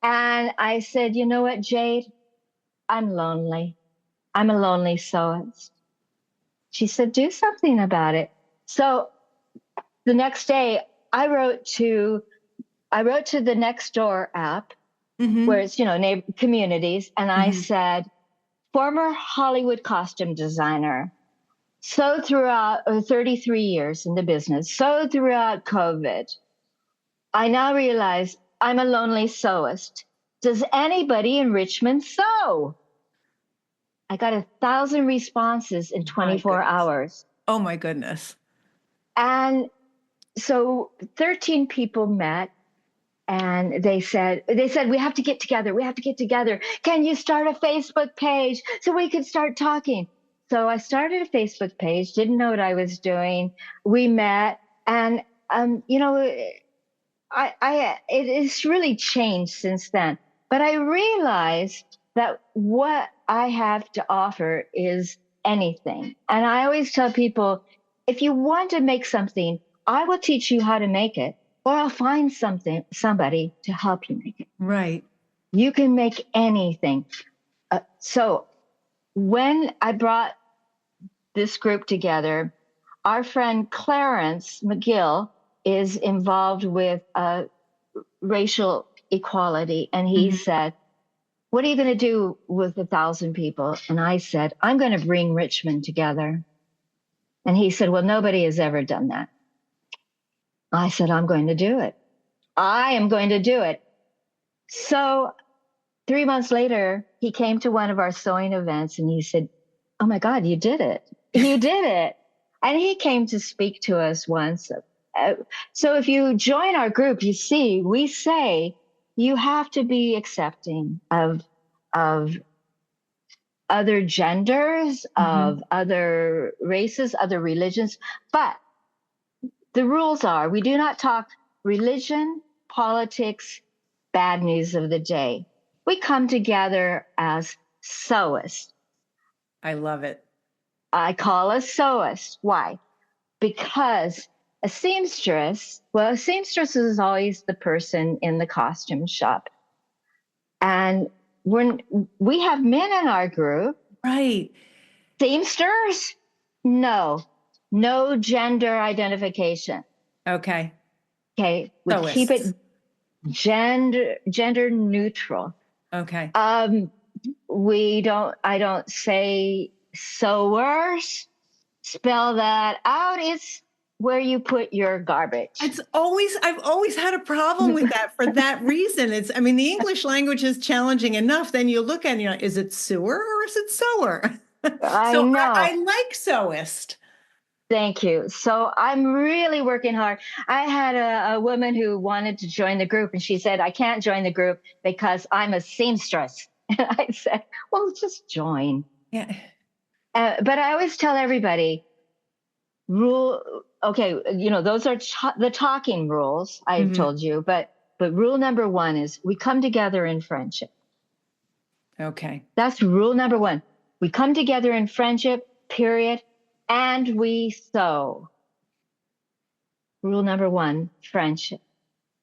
And I said, you know what, Jade? I'm lonely. I'm a lonely sewist. She said, do something about it. So the next day I wrote to the Nextdoor app where it's, communities. And I said, former Hollywood costume designer, sewed throughout 33 years in the business, sewed throughout COVID. I now realize I'm a lonely sewist. Does anybody in Richmond sew? I got 1,000 responses in 24 hours. Oh my goodness. And so 13 people met and they said, we have to get together. We have to get together. Can you start a Facebook page so we could start talking? So I started a Facebook page, didn't know what I was doing. We met and, it has really changed since then. But I realized that what I have to offer is anything. And I always tell people, if you want to make something, I will teach you how to make it, or I'll find somebody to help you make it. Right. You can make anything. So when I brought this group together, our friend Clarence McGill is involved with racial equality. And he said, what are you going to do with 1,000 people? And I said, I'm going to bring Richmond together. And he said, well, nobody has ever done that. I said, I'm going to do it. I am going to do it. So 3 months later, he came to one of our sewing events and he said, oh my God, you did it. You did it. And he came to speak to us once. So if you join our group, you see, we say you have to be accepting of other genders, of other races, other religions. But the rules are we do not talk religion, politics, bad news of the day. We come together as sewists. I love it. I call us sewists. Why? Because a seamstress is always the person in the costume shop. And when we have men in our group, Right. seamsters, no, no gender identification. Okay. Okay, we keep Sewists. it gender neutral. Okay. I don't say sewers. Spell that out. It's where you put your garbage. I've always had a problem with that for that reason. I mean, the English language is challenging enough. Then you look at it and you're like, is it sewer or is it sewer? I So I know. like sewist. Thank you. So I'm really working hard. I had a woman who wanted to join the group, and she said, I can't join the group because I'm a seamstress. And I said, well, just join. Yeah. But I always tell everybody, okay, those are the talking rules I've told you, but rule number one is we come together in friendship. Okay. That's rule number one. We come together in friendship, period, and we sew. Rule number one, friendship.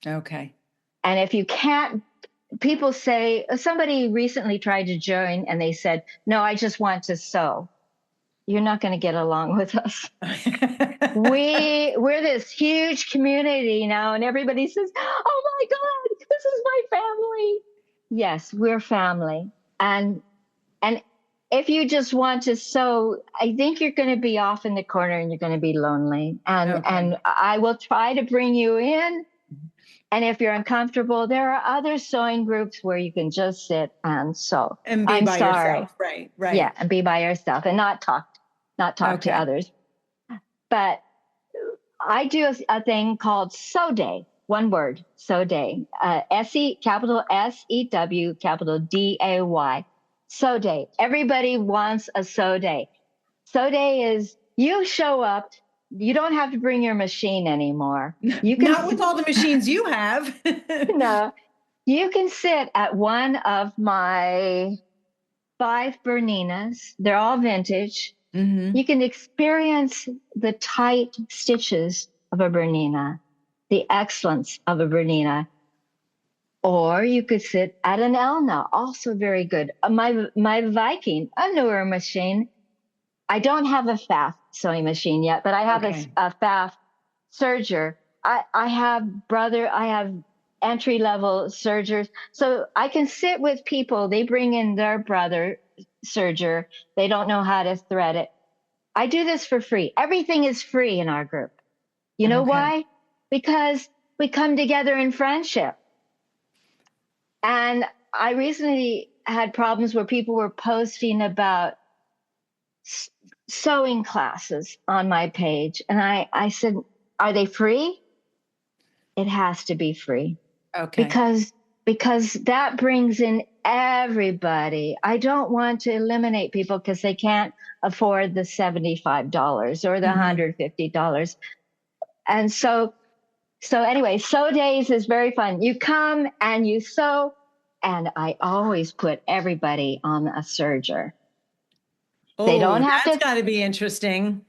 Okay. And if you can't, people say, somebody recently tried to join and they said, no, I just want to sew. You're not going to get along with us. We're this huge community now, and everybody says, oh my God, this is my family. Yes, we're family. And if you just want to sew, I think you're going to be off in the corner and you're going to be lonely. And I will try to bring you in. And if you're uncomfortable, there are other sewing groups where you can just sit and sew. And be I'm by sorry. yourself. Right. Right. Yeah, and be by yourself and not talk to others. But I do a thing called Sew Day. One word, Sew Day. capital SEW, capital DAY. Sew Day. Everybody wants a Sew Day. Sew Day is you show up. You don't have to bring your machine anymore. You can Not with all the machines you have. no. You can sit at one of my 5 Berninas. They're all vintage. You can experience the tight stitches of a Bernina, the excellence of a Bernina. Or you could sit at an Elna, also very good. My Viking, a newer machine. I don't have a FAF sewing machine yet, but I have a FAF serger. I have entry-level sergers. So I can sit with people. They bring in their brother serger. They don't know how to thread it. I do this for free. Everything is free in our group. You know why? Because we come together in friendship. And I recently had problems where people were posting about sewing classes on my page. And I said, are they free? It has to be free. Okay. Because that brings in everybody. I don't want to eliminate people because they can't afford the $75 or the $150. And so anyway, Sew Days is very fun. You come and you sew, and I always put everybody on a serger. They don't have that's got to be interesting.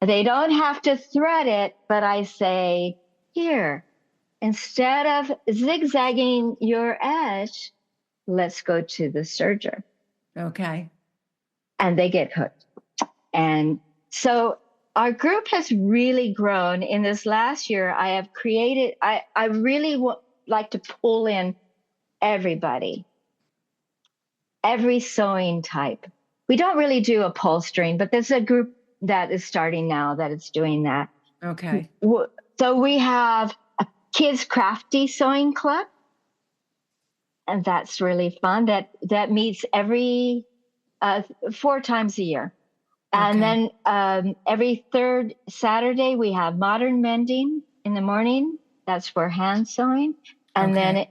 They don't have to thread it, but I say, here, instead of zigzagging your edge, let's go to the serger. Okay. And they get hooked. And so our group has really grown. In this last year, I have created, I really like to pull in everybody, every sewing type. We don't really do upholstering, but there's a group that is starting now that is doing that. Okay. So we have a kids crafty sewing club, and that's really fun. That meets every 4 times a year. And then every third Saturday we have modern mending in the morning. That's for hand sewing, and then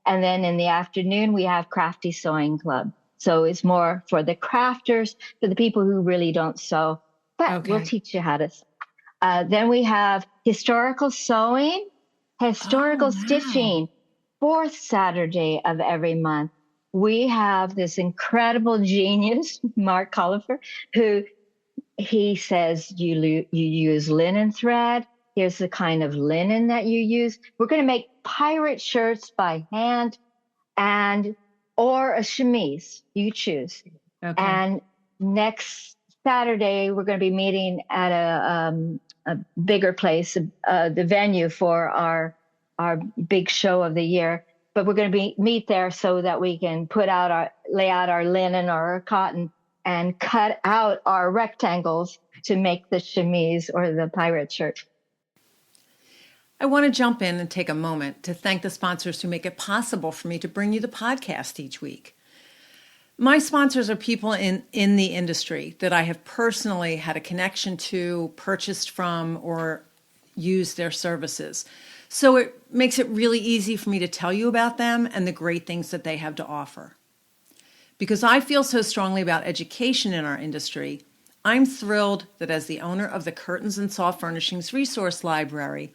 in the afternoon we have crafty sewing club. So it's more for the crafters, for the people who really don't sew, but we'll teach you how to. Then we have historical sewing, stitching, 4th Saturday of every month. We have this incredible genius, Mark Collifer, who he says you use linen thread. Here's the kind of linen that you use. We're going to make pirate shirts by hand. and or a chemise. You choose. Okay. And next Saturday, we're going to be meeting at a bigger place, the venue for our big show of the year. But we're going to meet there so that we can lay out our linen or our cotton and cut out our rectangles to make the chemise or the pirate shirt. I want to jump in and take a moment to thank the sponsors who make it possible for me to bring you the podcast each week. My sponsors are people in the industry that I have personally had a connection to, purchased from, or used their services. So it makes it really easy for me to tell you about them and the great things that they have to offer. Because I feel so strongly about education in our industry, I'm thrilled that as the owner of the Curtains and Soft Furnishings Resource Library,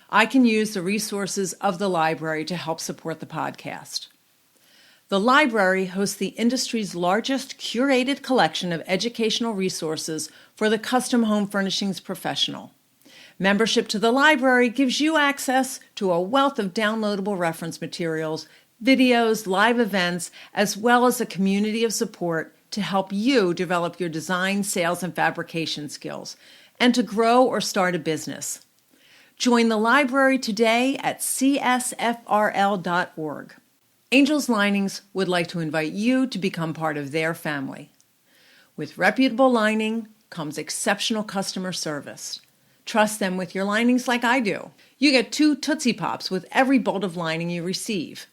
I can use the resources of the library to help support the podcast. The library hosts the industry's largest curated collection of educational resources for the custom home furnishings professional. Membership to the library gives you access to a wealth of downloadable reference materials, videos, live events, as well as a community of support to help you develop your design, sales, and fabrication skills, and to grow or start a business. Join the library today at csfrl.org. Angels Linings would like to invite you to become part of their family. With reputable lining comes exceptional customer service. Trust them with your linings like I do. You get 2 Tootsie Pops with every bolt of lining you receive.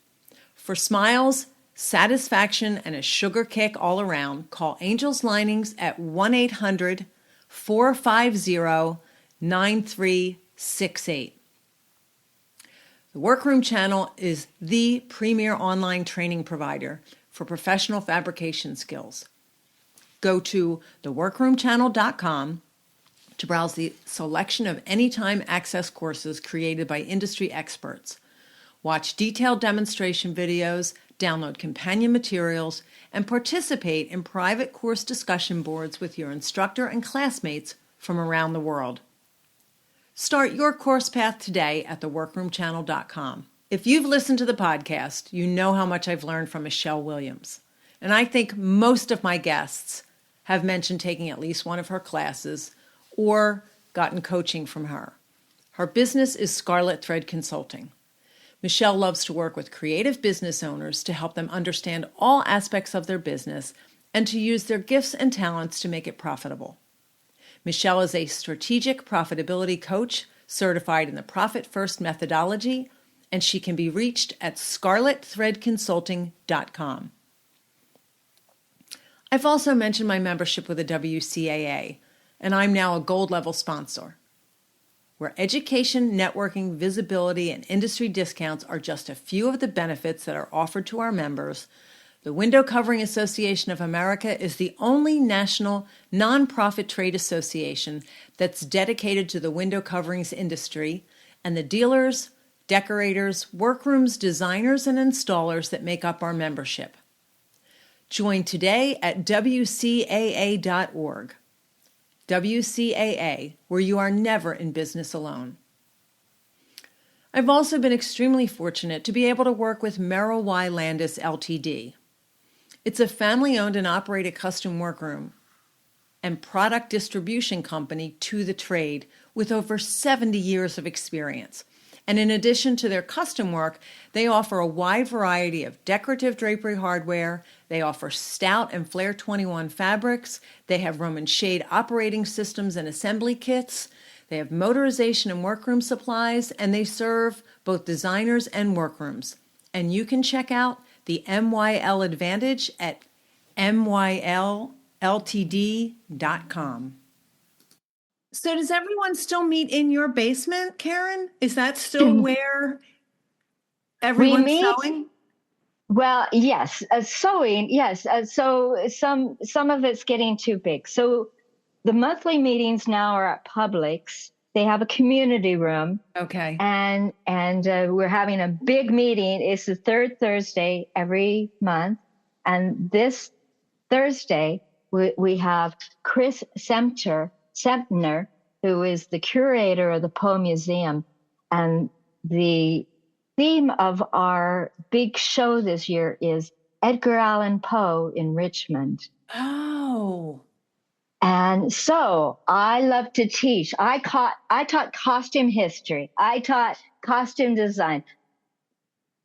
For smiles, satisfaction, and a sugar kick all around, call Angels Linings at 1-800-450-9368. The Workroom Channel is the premier online training provider for professional fabrication skills. Go to theworkroomchannel.com to browse the selection of anytime access courses created by industry experts. Watch detailed demonstration videos, download companion materials, and participate in private course discussion boards with your instructor and classmates from around the world. Start your course path today at theworkroomchannel.com. If you've listened to the podcast, you know how much I've learned from Michelle Williams. And I think most of my guests have mentioned taking at least one of her classes or gotten coaching from her. Her business is Scarlet Thread Consulting. Michelle loves to work with creative business owners to help them understand all aspects of their business and to use their gifts and talents to make it profitable. Michelle is a strategic profitability coach certified in the Profit First methodology, and she can be reached at scarletthreadconsulting.com. I've also mentioned my membership with the WCAA, and I'm now a gold level sponsor, where education, networking, visibility, and industry discounts are just a few of the benefits that are offered to our members. The Window Covering Association of America is the only national nonprofit trade association that's dedicated to the window coverings industry and the dealers, decorators, workrooms, designers, and installers that make up our membership. Join today at WCAA.org. WCAA, where you are never in business alone. I've also been extremely fortunate to be able to work with Merrill Y. Landis Ltd. It's a family-owned and operated custom workroom and product distribution company to the trade with over 70 years of experience. And in addition to their custom work, they offer a wide variety of decorative drapery hardware. They offer stout and flare 21 fabrics. They have Roman shade operating systems and assembly kits. They have motorization and workroom supplies, and they serve both designers and workrooms. And you can check out the MYL Advantage at mylLTD.com. So does everyone still meet in your basement, Karen? Is that still where everyone's sewing? Well, yes, sewing, yes. So some of it's getting too big. So the monthly meetings now are at Publix. They have a community room. Okay. And we're having a big meeting. It's the third Thursday every month. And this Thursday, we have Chris Sempner, who is the curator of the Poe Museum. And the theme of our big show this year is Edgar Allan Poe in Richmond. Oh, And so I love to teach. I taught costume history. I taught costume design.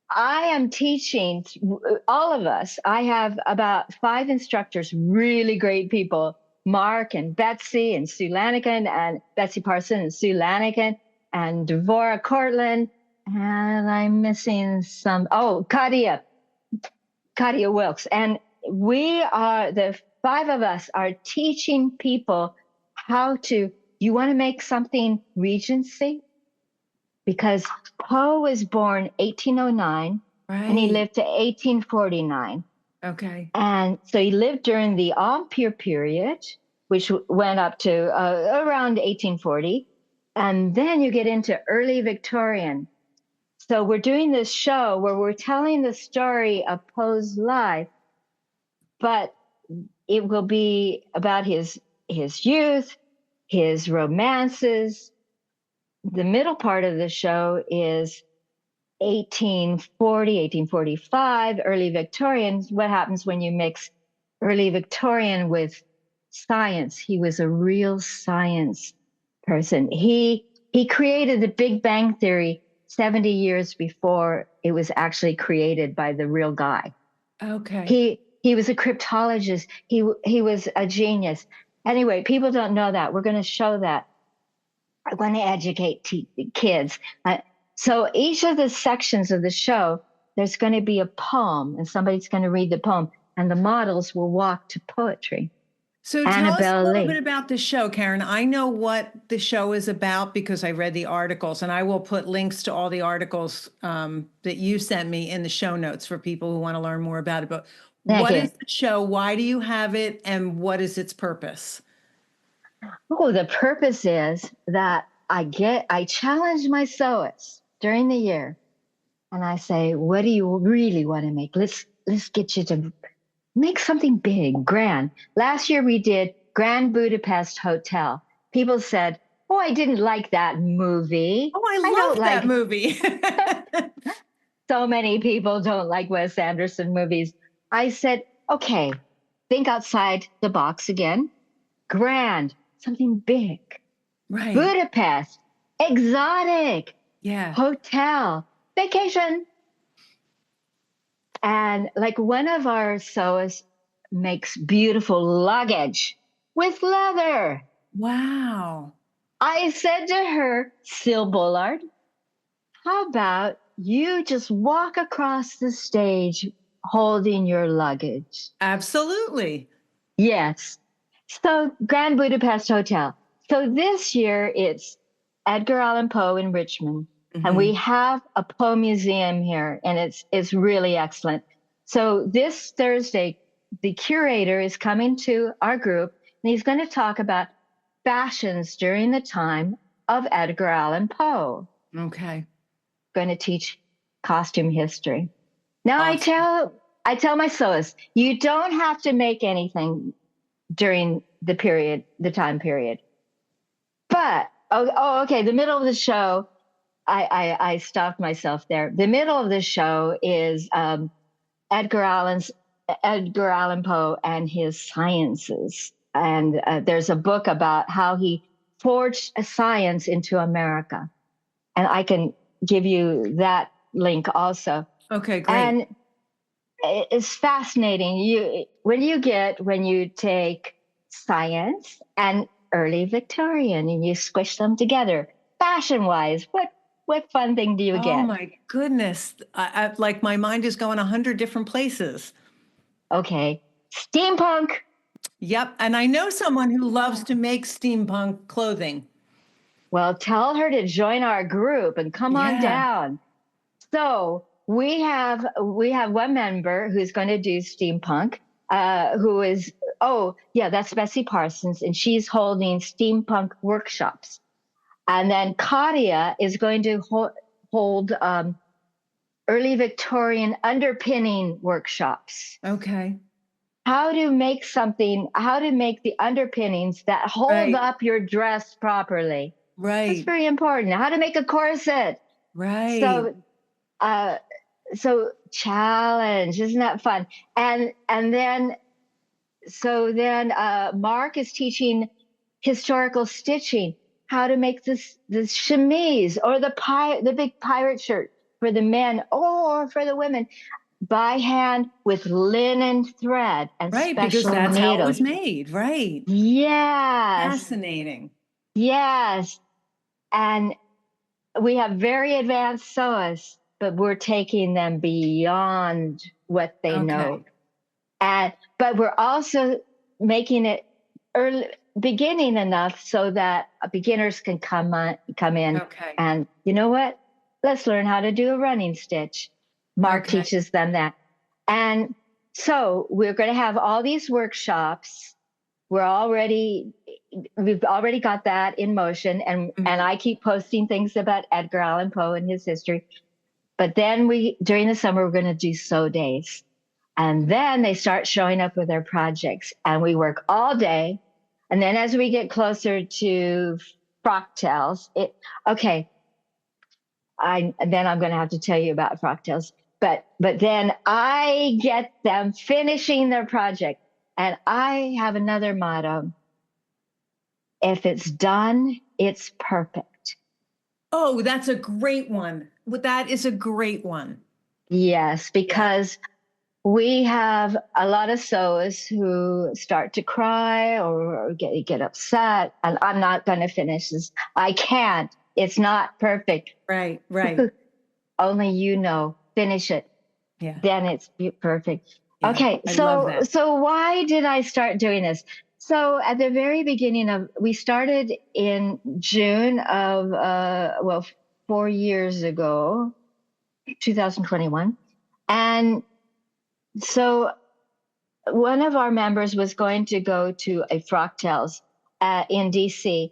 I am teaching all of us. I have about 5 instructors, really great people. Mark and Betsy and Sue Lanigan and Betsy Parson and Sue Lanigan and Devora Cortland. And I'm missing some. Oh, Katia Wilkes. And we are, the 5 of us are teaching people how to, you want to make something Regency? Because Poe was born 1809 and he right. lived to 1849. Okay. And so he lived during the Empire period, which went up to around 1840. And then you get into early Victorian. So we're doing this show where we're telling the story of Poe's life, but it will be about his youth, his romances. The middle part of the show is 1840, 1845, early Victorian. What happens when you mix early Victorian with science? He was a real science person. He created the Big Bang Theory 70 years before it was actually created by the real guy. Okay. He was a cryptologist. He was a genius. Anyway, people don't know that. We're going to show that. I want to educate kids. So each of the sections of the show, there's going to be a poem, and somebody's going to read the poem, and the models will walk to poetry. So tell us a Annabelle little bit Lee. about the show, Karen. I know what the show is about because I read the articles, and I will put links to all the articles that you sent me in the show notes for people who want to learn more about it. But Thank what you. is the show? Why do you have it? And what is its purpose? Oh, the purpose is that I challenge my sewists during the year, and I say, what do you really want to make? Let's get you to make something big, grand. Last year we did Grand Budapest Hotel. People said, "Oh, I didn't like that movie. Oh, I I don't love that like." movie. So many people don't like Wes Anderson movies. I said, "Okay, think outside the box again. Grand, something big. Right. Budapest, exotic, Yeah. hotel, vacation." And like one of our sewists makes beautiful luggage with leather. Wow. I said to her, Syl Bullard, how about you just walk across the stage holding your luggage? Absolutely. Yes. So Grand Budapest Hotel. So this year it's Edgar Allan Poe in Richmond. And we Hmm. have a Poe museum here, and it's really excellent. So this Thursday, the curator is coming to our group, and he's going to talk about fashions during the time of Edgar Allan Poe. Okay. Going to teach costume history. Now Awesome. I tell my sewists, you don't have to make anything during the time period. But okay, the middle of the show, I stopped myself there. The middle of the show is Edgar Allan Poe and his sciences, and there's a book about how he forged a science into America, and I can give you that link also. Okay, great. And it's fascinating. When you take science and early Victorian and you squish them together, fashion wise, what fun thing do you Oh get? my goodness. Like my mind is going 100 different places. Okay, steampunk. Yep. And I know someone who loves to make steampunk clothing. Well, tell her to join our group and come on Yeah. down. So we have one member who's going to do steampunk, who is, oh yeah, that's Bessie Parsons, and she's holding steampunk workshops. And then Katia is going to hold early Victorian underpinning workshops. Okay. How to make the underpinnings that hold Right. up your dress properly. That's Right. very important. How to make a corset. Right. So uh, so challenge, isn't that fun? And then Mark is teaching historical stitching, how to make this chemise or the big pirate shirt for the men or for the women by hand with linen thread and Right, because special that's how it needles. was made. Right. Yes, Fascinating. yes. And we have very advanced sewists, but we're taking them beyond what they know. Okay. And but we're also making it early beginning enough so that beginners can come in Okay. and you know what? Let's learn how to do a running stitch. Mark Okay. teaches them that. And so we're going to have all these workshops. We've already got that in motion, and Mhm. I keep posting things about Edgar Allan Poe and his history. But then during the summer we're going to do sew days. And then they start showing up with their projects, and we work all day. And then as we get closer to frocktails, okay, then I'm going to have to tell you about frocktails. But then I get them finishing their project, and I have another motto: if it's done, it's perfect. Oh, that's a great one. That is a great one. Yes, Yeah. because we have a lot of sewists who start to cry or get upset, and I'm not going to finish this. I can't. It's not perfect. Right. Right. Only you know. Finish it. Yeah. Then it's perfect. Yeah. Okay, I love that. so why did I start doing this? So at the very beginning we started in June of 4 years ago, 2021, and so one of our members was going to go to a Frocktails in DC.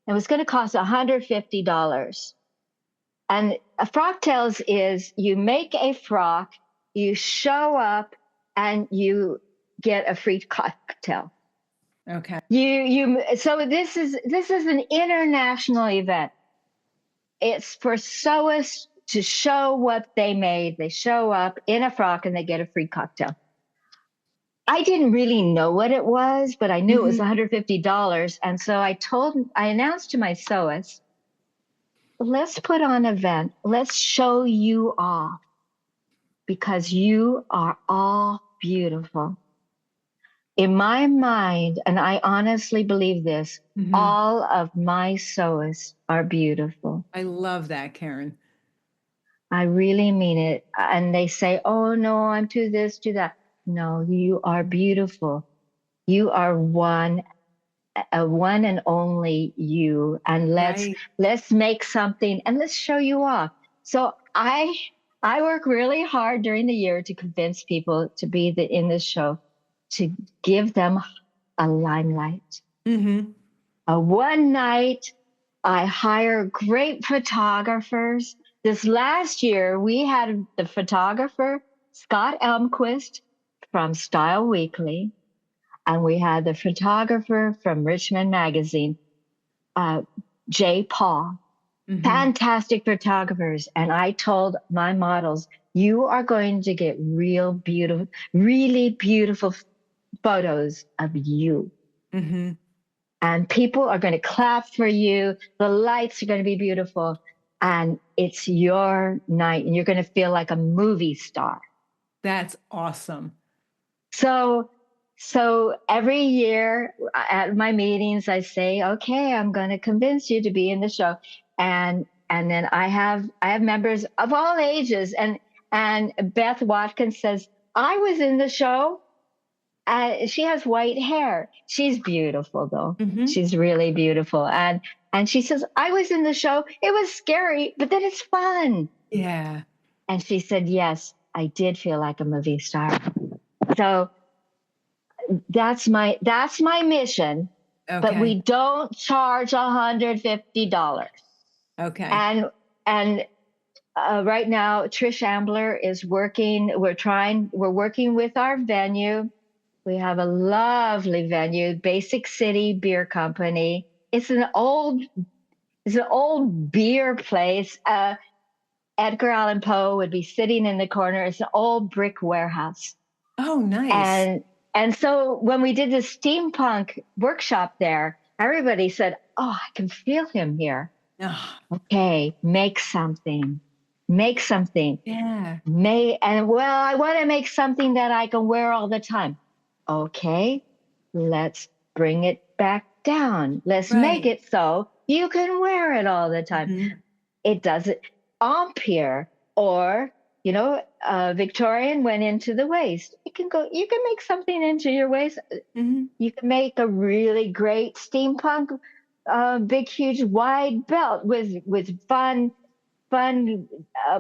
It was going to cost $150. And a Frocktails is you make a frock, you show up, and you get a free cocktail. Okay. So this is an international event. It's for sewists to show what they made. They show up in a frock and they get a free cocktail. I didn't really know what it was, but I knew it was Hmm. $150. And so I announced to my sewists, let's put on an event. Let's show you off because you are all beautiful. In my mind, and I honestly believe this, Hmm. all of my sewists are beautiful. I love that, Karen. I really mean it. And they say, oh no, I'm too this, too that. No, you are beautiful. You are a one and only you, and Right. let's make something and let's show you off. So I work really hard during the year to convince people to be in this show, to give them a limelight. Hmm. One night I hire great photographers. This last year we had the photographer Scott Elmquist from Style Weekly, and we had the photographer from Richmond Magazine, uh, Jay Paul. Hmm. Fantastic photographers. And I told my models, you are going to get really beautiful photos of you. Hmm. And people are going to clap for you. The lights are going to be beautiful. And it's your night, and you're going to feel like a movie star. That's awesome. So, so every year at my meetings, I say, okay, I'm going to convince you to be in the show. And then I have members of all ages. And Beth Watkins says, I was in the show. She has white hair. She's beautiful though. Hmm. She's really beautiful. And she says, I was in the show. It was scary, but then it's fun. Yeah. And she said, yes, I did feel like a movie star. So that's my mission, but we Okay. don't charge $150. Okay. And right now Trish Ambler is working. We're working with our venue. We have a lovely venue, Basic City Beer Company. It's an old beer place. Edgar Allan Poe would be sitting in the corner. It's an old brick warehouse. Oh, nice. And so when we did the steampunk workshop there, everybody said, "Oh, I can feel him here." Oh, Okay, make something. Make something. yeah. Well, I want to make something that I can wear all the time. Okay, let's bring it back down. Let's make Right. it so you can wear it all the time. Mhm. It doesn't empire or, Victorian went into the waist. You can make something into your waist. Mhm. You can make a really great steampunk, big, huge, wide belt with fun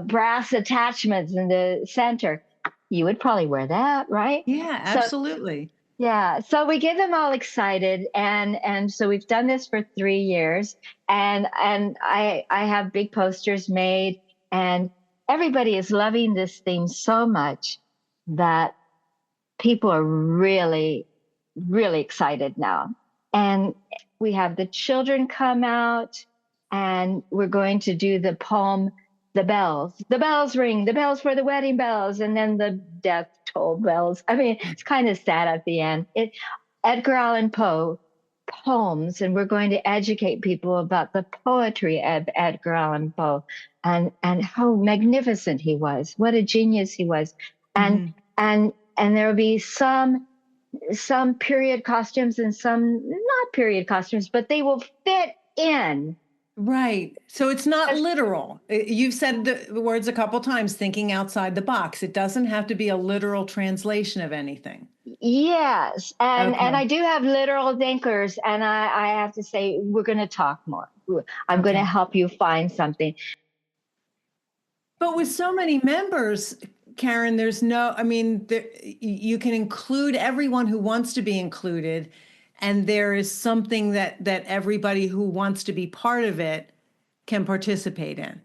brass attachments in the center. You would probably wear that, right? Yeah, So absolutely. yeah, so we get them all excited, and so we've done this for 3 years, and I have big posters made, and everybody is loving this theme so much that people are really, really excited now. And we have the children come out, and we're going to do the poem, the bells. The bells ring, the bells for the wedding bells, and then the death toll bells. I mean, it's kind of sad at the end. Edgar Allan Poe poems, and we're going to educate people about the poetry of Edgar Allan Poe and how magnificent he was, what a genius he was. And Mhm. and there will be some period costumes and some not period costumes, but they will fit in. Right. So it's not literal. You've said the words a couple times, thinking outside the box. It doesn't have to be a literal translation of anything. Yes, and Okay. I do have literal thinkers, and I have to say we're going to talk more. I'm going to Okay. help you find something. But with so many members, Karen, there's no, I mean, you can include everyone who wants to be included, and there is something that everybody who wants to be part of it can participate in.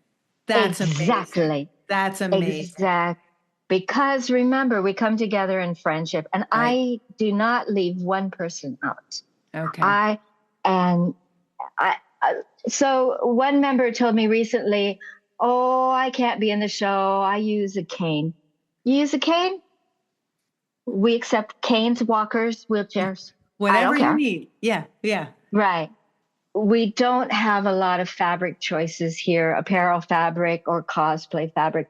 That's amazing. Exactly. That's amazing. Exact. Because remember, we come together in friendship, and Right. I do not leave one person out. Okay. I and I so one member told me recently, "Oh, I can't be in the show. I use a cane." You use a cane? We accept canes, walkers, wheelchairs. I Whatever don't you care. need. Yeah. Yeah. Right. We don't have a lot of fabric choices here, apparel fabric or cosplay fabric.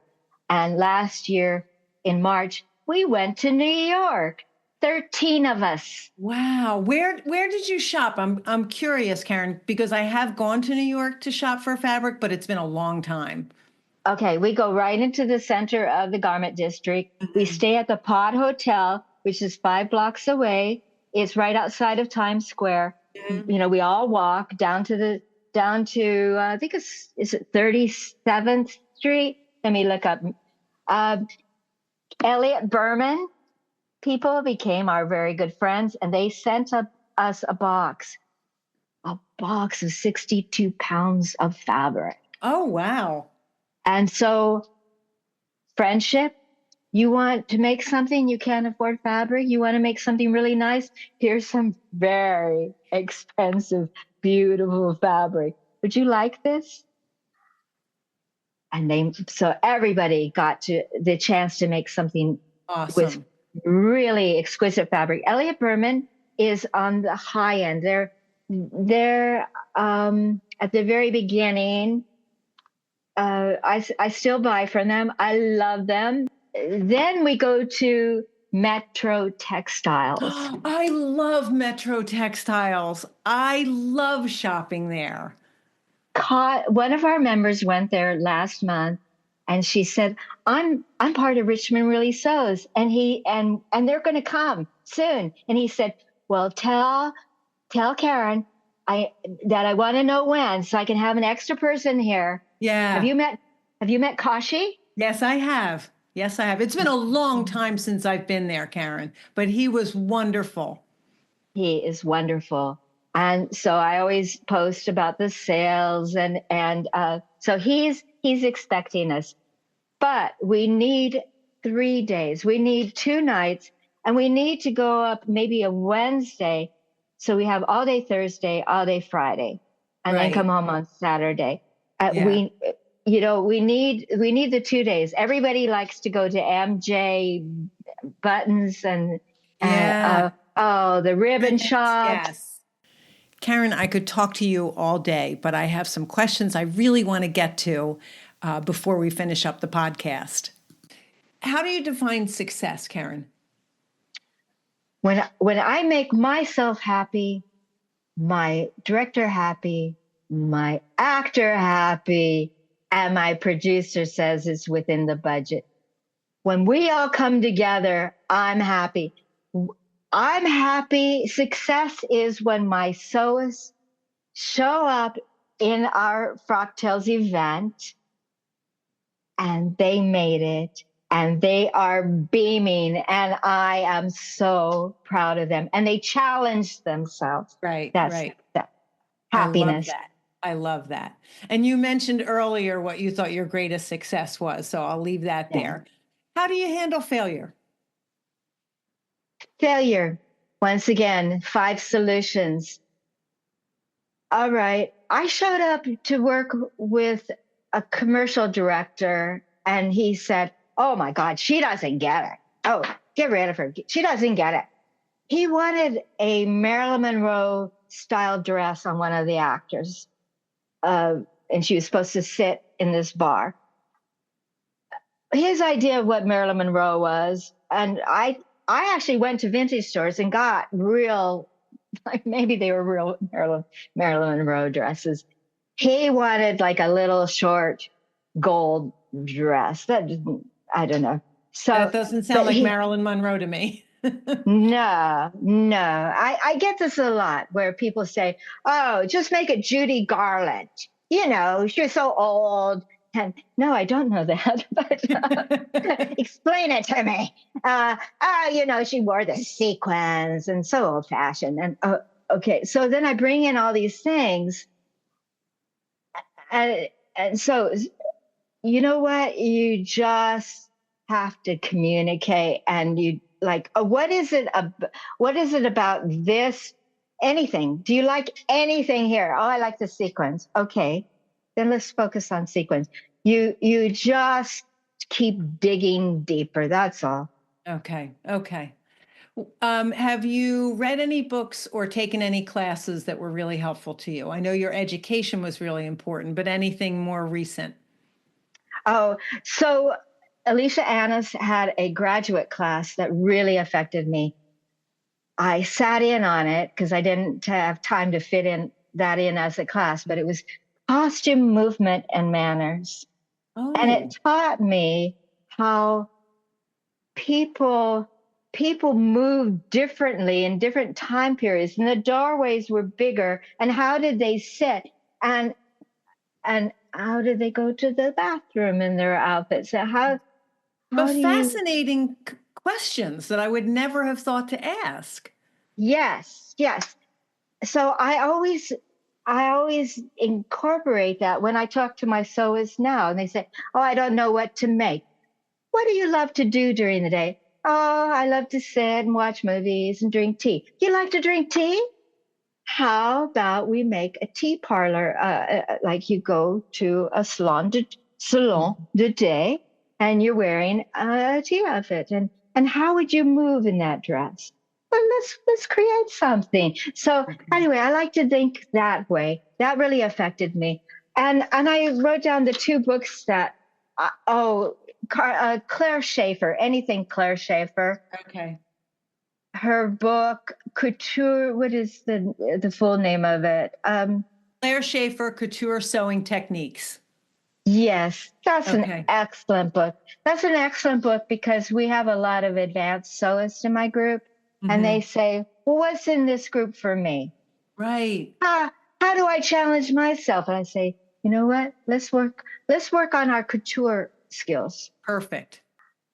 And last year in March, we went to New York, 13 of us. Wow. Where did you shop? I'm curious, Karen, because I have gone to New York to shop for fabric, but it's been a long time. Okay, we go right into the center of the garment district. We Mhm. stay at the Pod Hotel, which is 5 blocks away. It's right outside of Times Square. Mhm. We all walk down to I think is it 37th Street? Let me look up. Uh, Elliot Berman people became our very good friends, and they sent us a box of 62 pounds of fabric. Oh, wow. And so friendship. You want to make something, you can't afford fabric. You want to make something really nice. Here's some very expensive, beautiful fabric. Would you like this? So everybody got the chance to make something with Awesome. really exquisite fabric. Elliot Berman is on the high end. They're at the very beginning. I still buy from them. I love them. Then we go to Metro Textiles. I love Metro Textiles. I love shopping there. One of our members went there last month, and she said, I'm part of Richmond Really Sews, and they're going to come soon." And he said, "Well, tell Karen that I want to know when, so I can have an extra person here." Have Yeah. you met Have you met Kashi? Yes, I have. Yes, I have. It's been a long time since I've been there, Karen, but he was wonderful. He is wonderful. And so I always post about the sales, and so he's expecting us. But we need 3 days. We need 2 nights, and we need to go up maybe a Wednesday. So we have all day Thursday, all day Friday, and then come Right. home on Saturday. Uh, Yeah. we we need the 2 days. Everybody likes to go to MJ buttons and Yeah. the ribbon Goodness, shops. yes. Karen, I could talk to you all day, but I have some questions I really want to get to before we finish up the podcast. How do you define success, Karen? When I make myself happy, my director happy, my actor happy, and my producer says it's within the budget. When we all come together, I'm happy. I'm happy. Success is when my sewists show up in our Frocktails event and they made it and they are beaming and I am so proud of them and they challenged themselves. Right, That's right. happiness. I love that. And you mentioned earlier what you thought your greatest success was, so I'll leave that there. How do you handle failure? Failure. Once again, 5 solutions. All right. I showed up to work with a commercial director and he said, "Oh my God, she doesn't get it. Oh, get rid of her. She doesn't get it." He wanted a Marilyn Monroe style dress on one of the actors. And she was supposed to sit in this bar. His idea of what Marilyn Monroe was, and I actually went to vintage stores and got real, like maybe they were real Marilyn Monroe dresses. He wanted like a little short gold dress. I don't know. So that doesn't sound like Marilyn Monroe to me. No. I get this a lot where people say, "Oh, just make it Judy Garland. She's so old." And no, I don't know that, but explain it to me. She wore the sequins and so old fashioned. And okay, so then I bring in all these things. And so, you know what? You just have to communicate and you like, what is it about this? Anything. Do you like anything here? Oh, I like the sequins. Okay. Then let's focus on sequins. You just keep digging deeper. That's all. Okay. Have you read any books or taken any classes that were really helpful to you? I know your education was really important, but anything more recent? Oh, so Alicia Annis had a graduate class that really affected me. I sat in on it because I didn't have time to fit in as a class, but it was costume movement and manners. Oh. And it taught me how people moved differently in different time periods, and the doorways were bigger, and how did they sit, and how did they go to the bathroom in their outfits? But fascinating questions that I would never have thought to ask. Yes. So I always incorporate that when I talk to my sewists now, and they say, "Oh, I don't know what to make." "What do you love to do during the day?" "Oh, I love to sit and watch movies and drink tea." "You like to drink tea? How about we make a tea parlor, like you go to a salon de day, and you're wearing a tea outfit, and how would you move in that dress?" Well, let's create something. So anyway, I like to think that way. That really affected me, and I wrote down the 2 books that Claire Schaffer, anything Claire Schaffer. Okay. Her book, Couture, what is the full name of it? Claire Schaffer, Couture Sewing Techniques. Yes, that's an excellent book. That's an excellent book because we have a lot of advanced sewists in my group, and they say, "Well, what's in this group for me?" Right. How do I challenge myself? And I say, "You know what? Let's work on our couture skills." Perfect.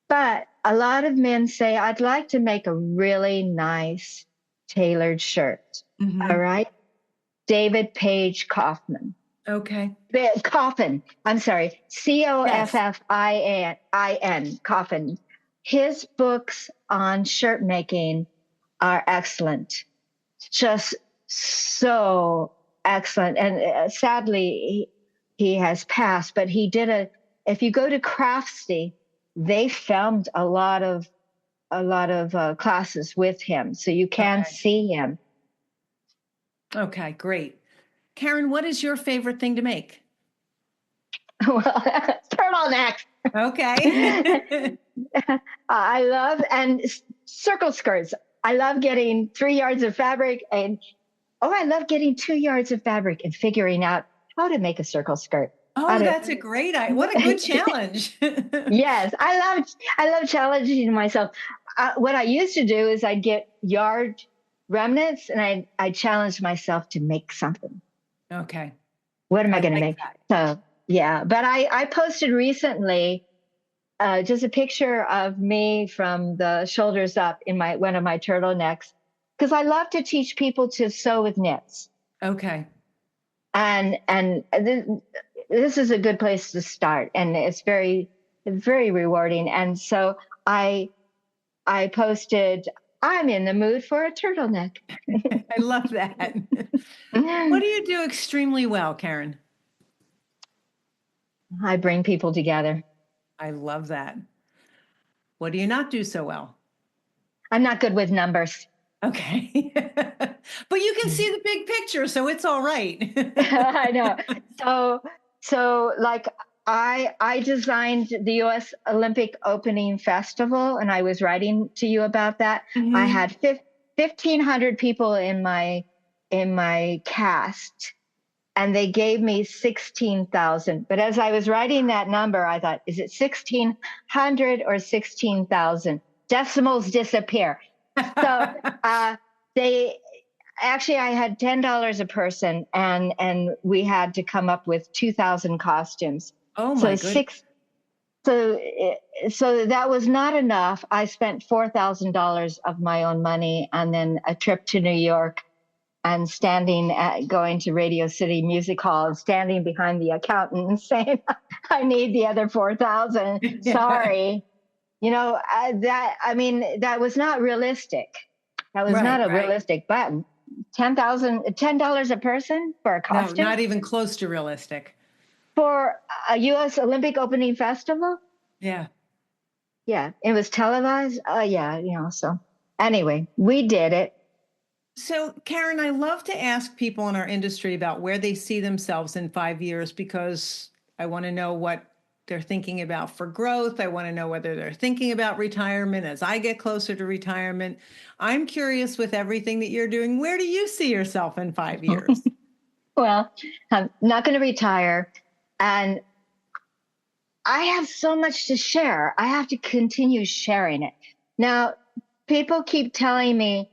But a lot of men say, "I'd like to make a really nice tailored shirt." All right. David Page Coffin. Okay. Coffin. I'm sorry. Coffin. Coffin. His books on shirt making are excellent. Just so excellent. And sadly, he has passed, but he did if you go to Craftsy, they filmed a lot of classes with him, so you can Okay. see him. Great. Karen, what is your favorite thing to make? Well, turtlenecks. Okay. I love and circle skirts. I love getting 3 yards of fabric I love getting 2 yards of fabric and figuring out how to make a circle skirt. Oh, that's a great idea. What a good challenge. Yes, I love challenging myself. What I used to do is I'd get yard remnants and I challenged myself to make something. Okay. What am I I going to like make? that. So yeah, but I posted recently just a picture of me from the shoulders up in one of my turtlenecks because I love to teach people to sew with knits. Okay. And this is a good place to start, and it's very rewarding. And so I posted, I'm in the mood for a turtleneck. I love that. What do you do extremely well, Karen? I bring people together. I love that. What do you not do so well? I'm not good with numbers. Okay. But you can see the big picture, so it's all right. I know. So like I designed the US Olympic Opening Festival, and I was writing to you about that. I had 1,500 people in my cast, and they gave me 16,000. But as I was writing that number, I thought, is it 1,600 or 16,000? Decimals disappear. So they actually, I had $10 a person, and we had to come up with 2,000 costumes. Oh my goodness. So that was not enough. I spent $4,000 of my own money, and then a trip to New York, and going to Radio City Music Hall and standing behind the accountant and saying, I need the other 4,000. Sorry. That was not realistic. That was not a realistic button. $10 a person for a costume? No, not even close to realistic. For a US Olympic Opening Festival? Yeah. Yeah. It was televised? So anyway, we did it. So, Karen, I love to ask people in our industry about where they see themselves in 5 years because I want to know what they're thinking about for growth. I want to know whether they're thinking about retirement as I get closer to retirement. I'm curious with everything that you're doing, where do you see yourself in 5 years? Well, I'm not going to retire. And I have so much to share. I have to continue sharing it. Now, people keep telling me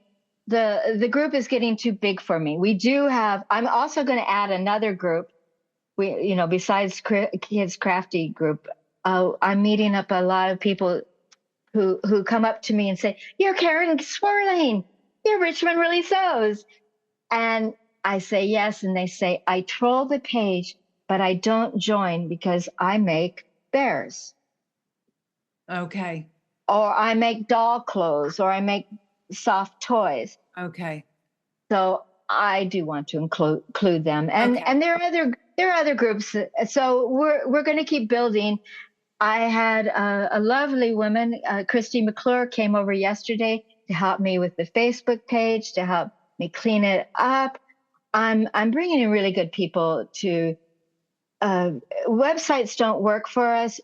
the group is getting too big for me. I'm also going to add another group. Besides Kids Crafty group, I'm meeting up a lot of people who come up to me and say, "You're Karen Swerling. You're Richmond Really Sews." And I say yes, and they say, "I troll the page, but I don't join because I make bears." Okay. Or I make doll clothes, or I make soft toys. Okay. So I do want to include them, and there are other groups. So we're going to keep building. I had a lovely woman, Christy McClure, came over yesterday to help me with the Facebook page, to help me clean it up. I'm bringing in really good people to. Websites don't work for us.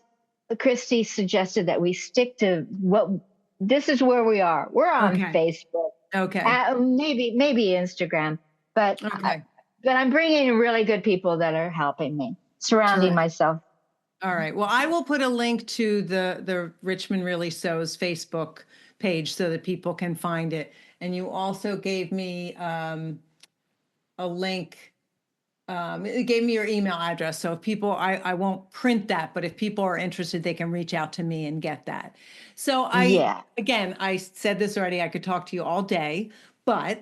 Christy suggested that we stick to this is where we are. We're on Facebook. Okay. Maybe Instagram, but I'm bringing in really good people that are helping me, surrounding myself. All right. Well, I will put a link to the Richmond Really Sews Facebook page so that people can find it. And you also gave me a link. It gave me your email address. So if people, I won't print that, but if people are interested, they can reach out to me and get that. So again, I said this already, I could talk to you all day, but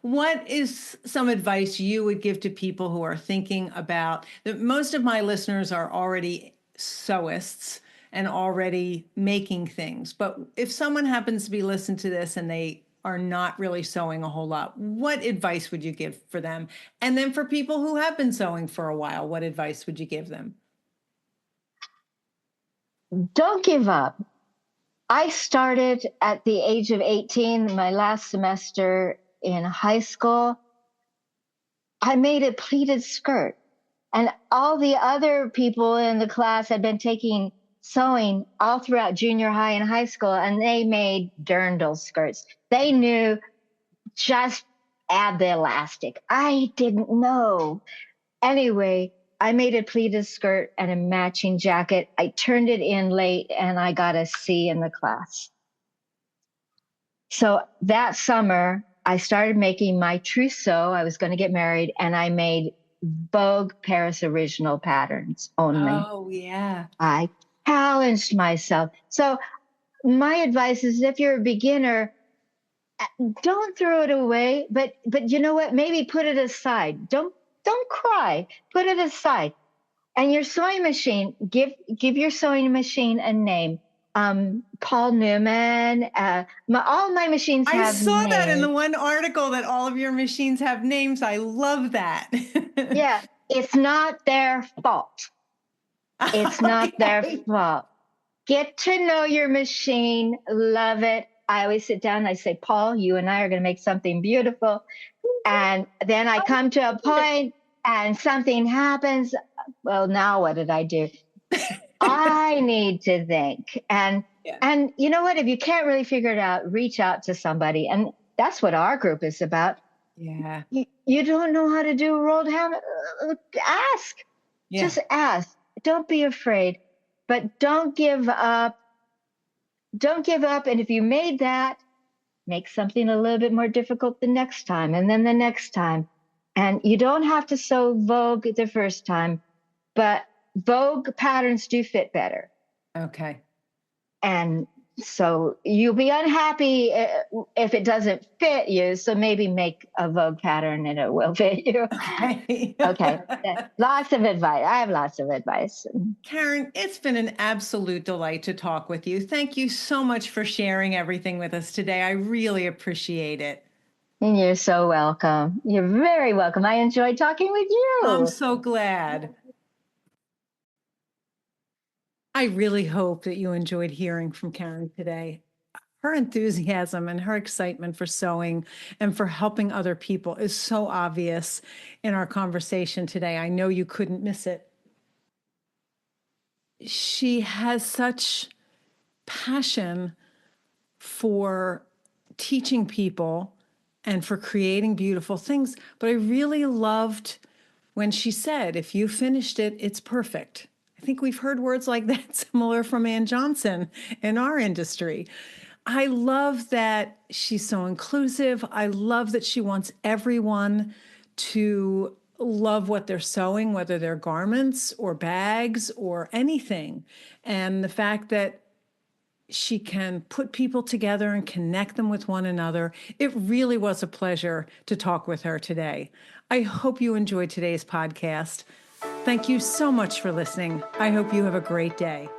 what is some advice you would give to people who are thinking about that? Most of my listeners are already sewists and already making things. But if someone happens to be listening to this and they are not really sewing a whole lot, what advice would you give for them? And then for people who have been sewing for a while, what advice would you give them? Don't give up. I started at the age of 18, my last semester in high school. I made a pleated skirt, and all the other people in the class had been taking sewing all throughout junior high and high school, and they made dirndl skirts. They knew just add the elastic. I didn't know. Anyway, I made a pleated skirt and a matching jacket. I turned it in late and I got a C in the class. So that summer, I started making my trousseau. I was going to get married, and I made Vogue Paris original patterns only. Oh, yeah. I challenged myself. So my advice is, if you're a beginner, don't throw it away, but you know what? Maybe put it aside. Don't cry. Put it aside. And your sewing machine, give your sewing machine a name. Paul Newman. All my machines I have saw that in names. the one article that all of your machines have names. I love that. Yeah, it's not their fault. It's not their fault. Get to know your machine, love it. I always sit down and I say, Paul, you and I are going to make something beautiful. And then I come to a point and something happens. Well, now what did I do? I need to think. And you know what? If you can't really figure it out, reach out to somebody. And that's what our group is about. Yeah. You don't know how to do a rolled ham? Ask. Yeah. Just ask. Don't be afraid. But don't give up. Don't give up. And if you made that, make something a little bit more difficult the next time, and then the next time. And you don't have to sew Vogue the first time, but Vogue patterns do fit better. Okay. And so you'll be unhappy if it doesn't fit you. So maybe make a Vogue pattern and it will fit you. Okay. Okay. Lots of advice. I have lots of advice. Karen, it's been an absolute delight to talk with you. Thank you so much for sharing everything with us today. I really appreciate it. And you're so welcome. You're very welcome. I enjoyed talking with you. I'm so glad. I really hope that you enjoyed hearing from Karen today. Her enthusiasm and her excitement for sewing and for helping other people is so obvious in our conversation today. I know you couldn't miss it. She has such passion for teaching people and for creating beautiful things. But I really loved when she said, if you finished it, it's perfect. I think we've heard words like that similar from Ann Johnson in our industry. I love that she's so inclusive. I love that she wants everyone to love what they're sewing, whether they're garments or bags or anything. And the fact that she can put people together and connect them with one another. It really was a pleasure to talk with her today. I hope you enjoyed today's podcast. Thank you so much for listening. I hope you have a great day.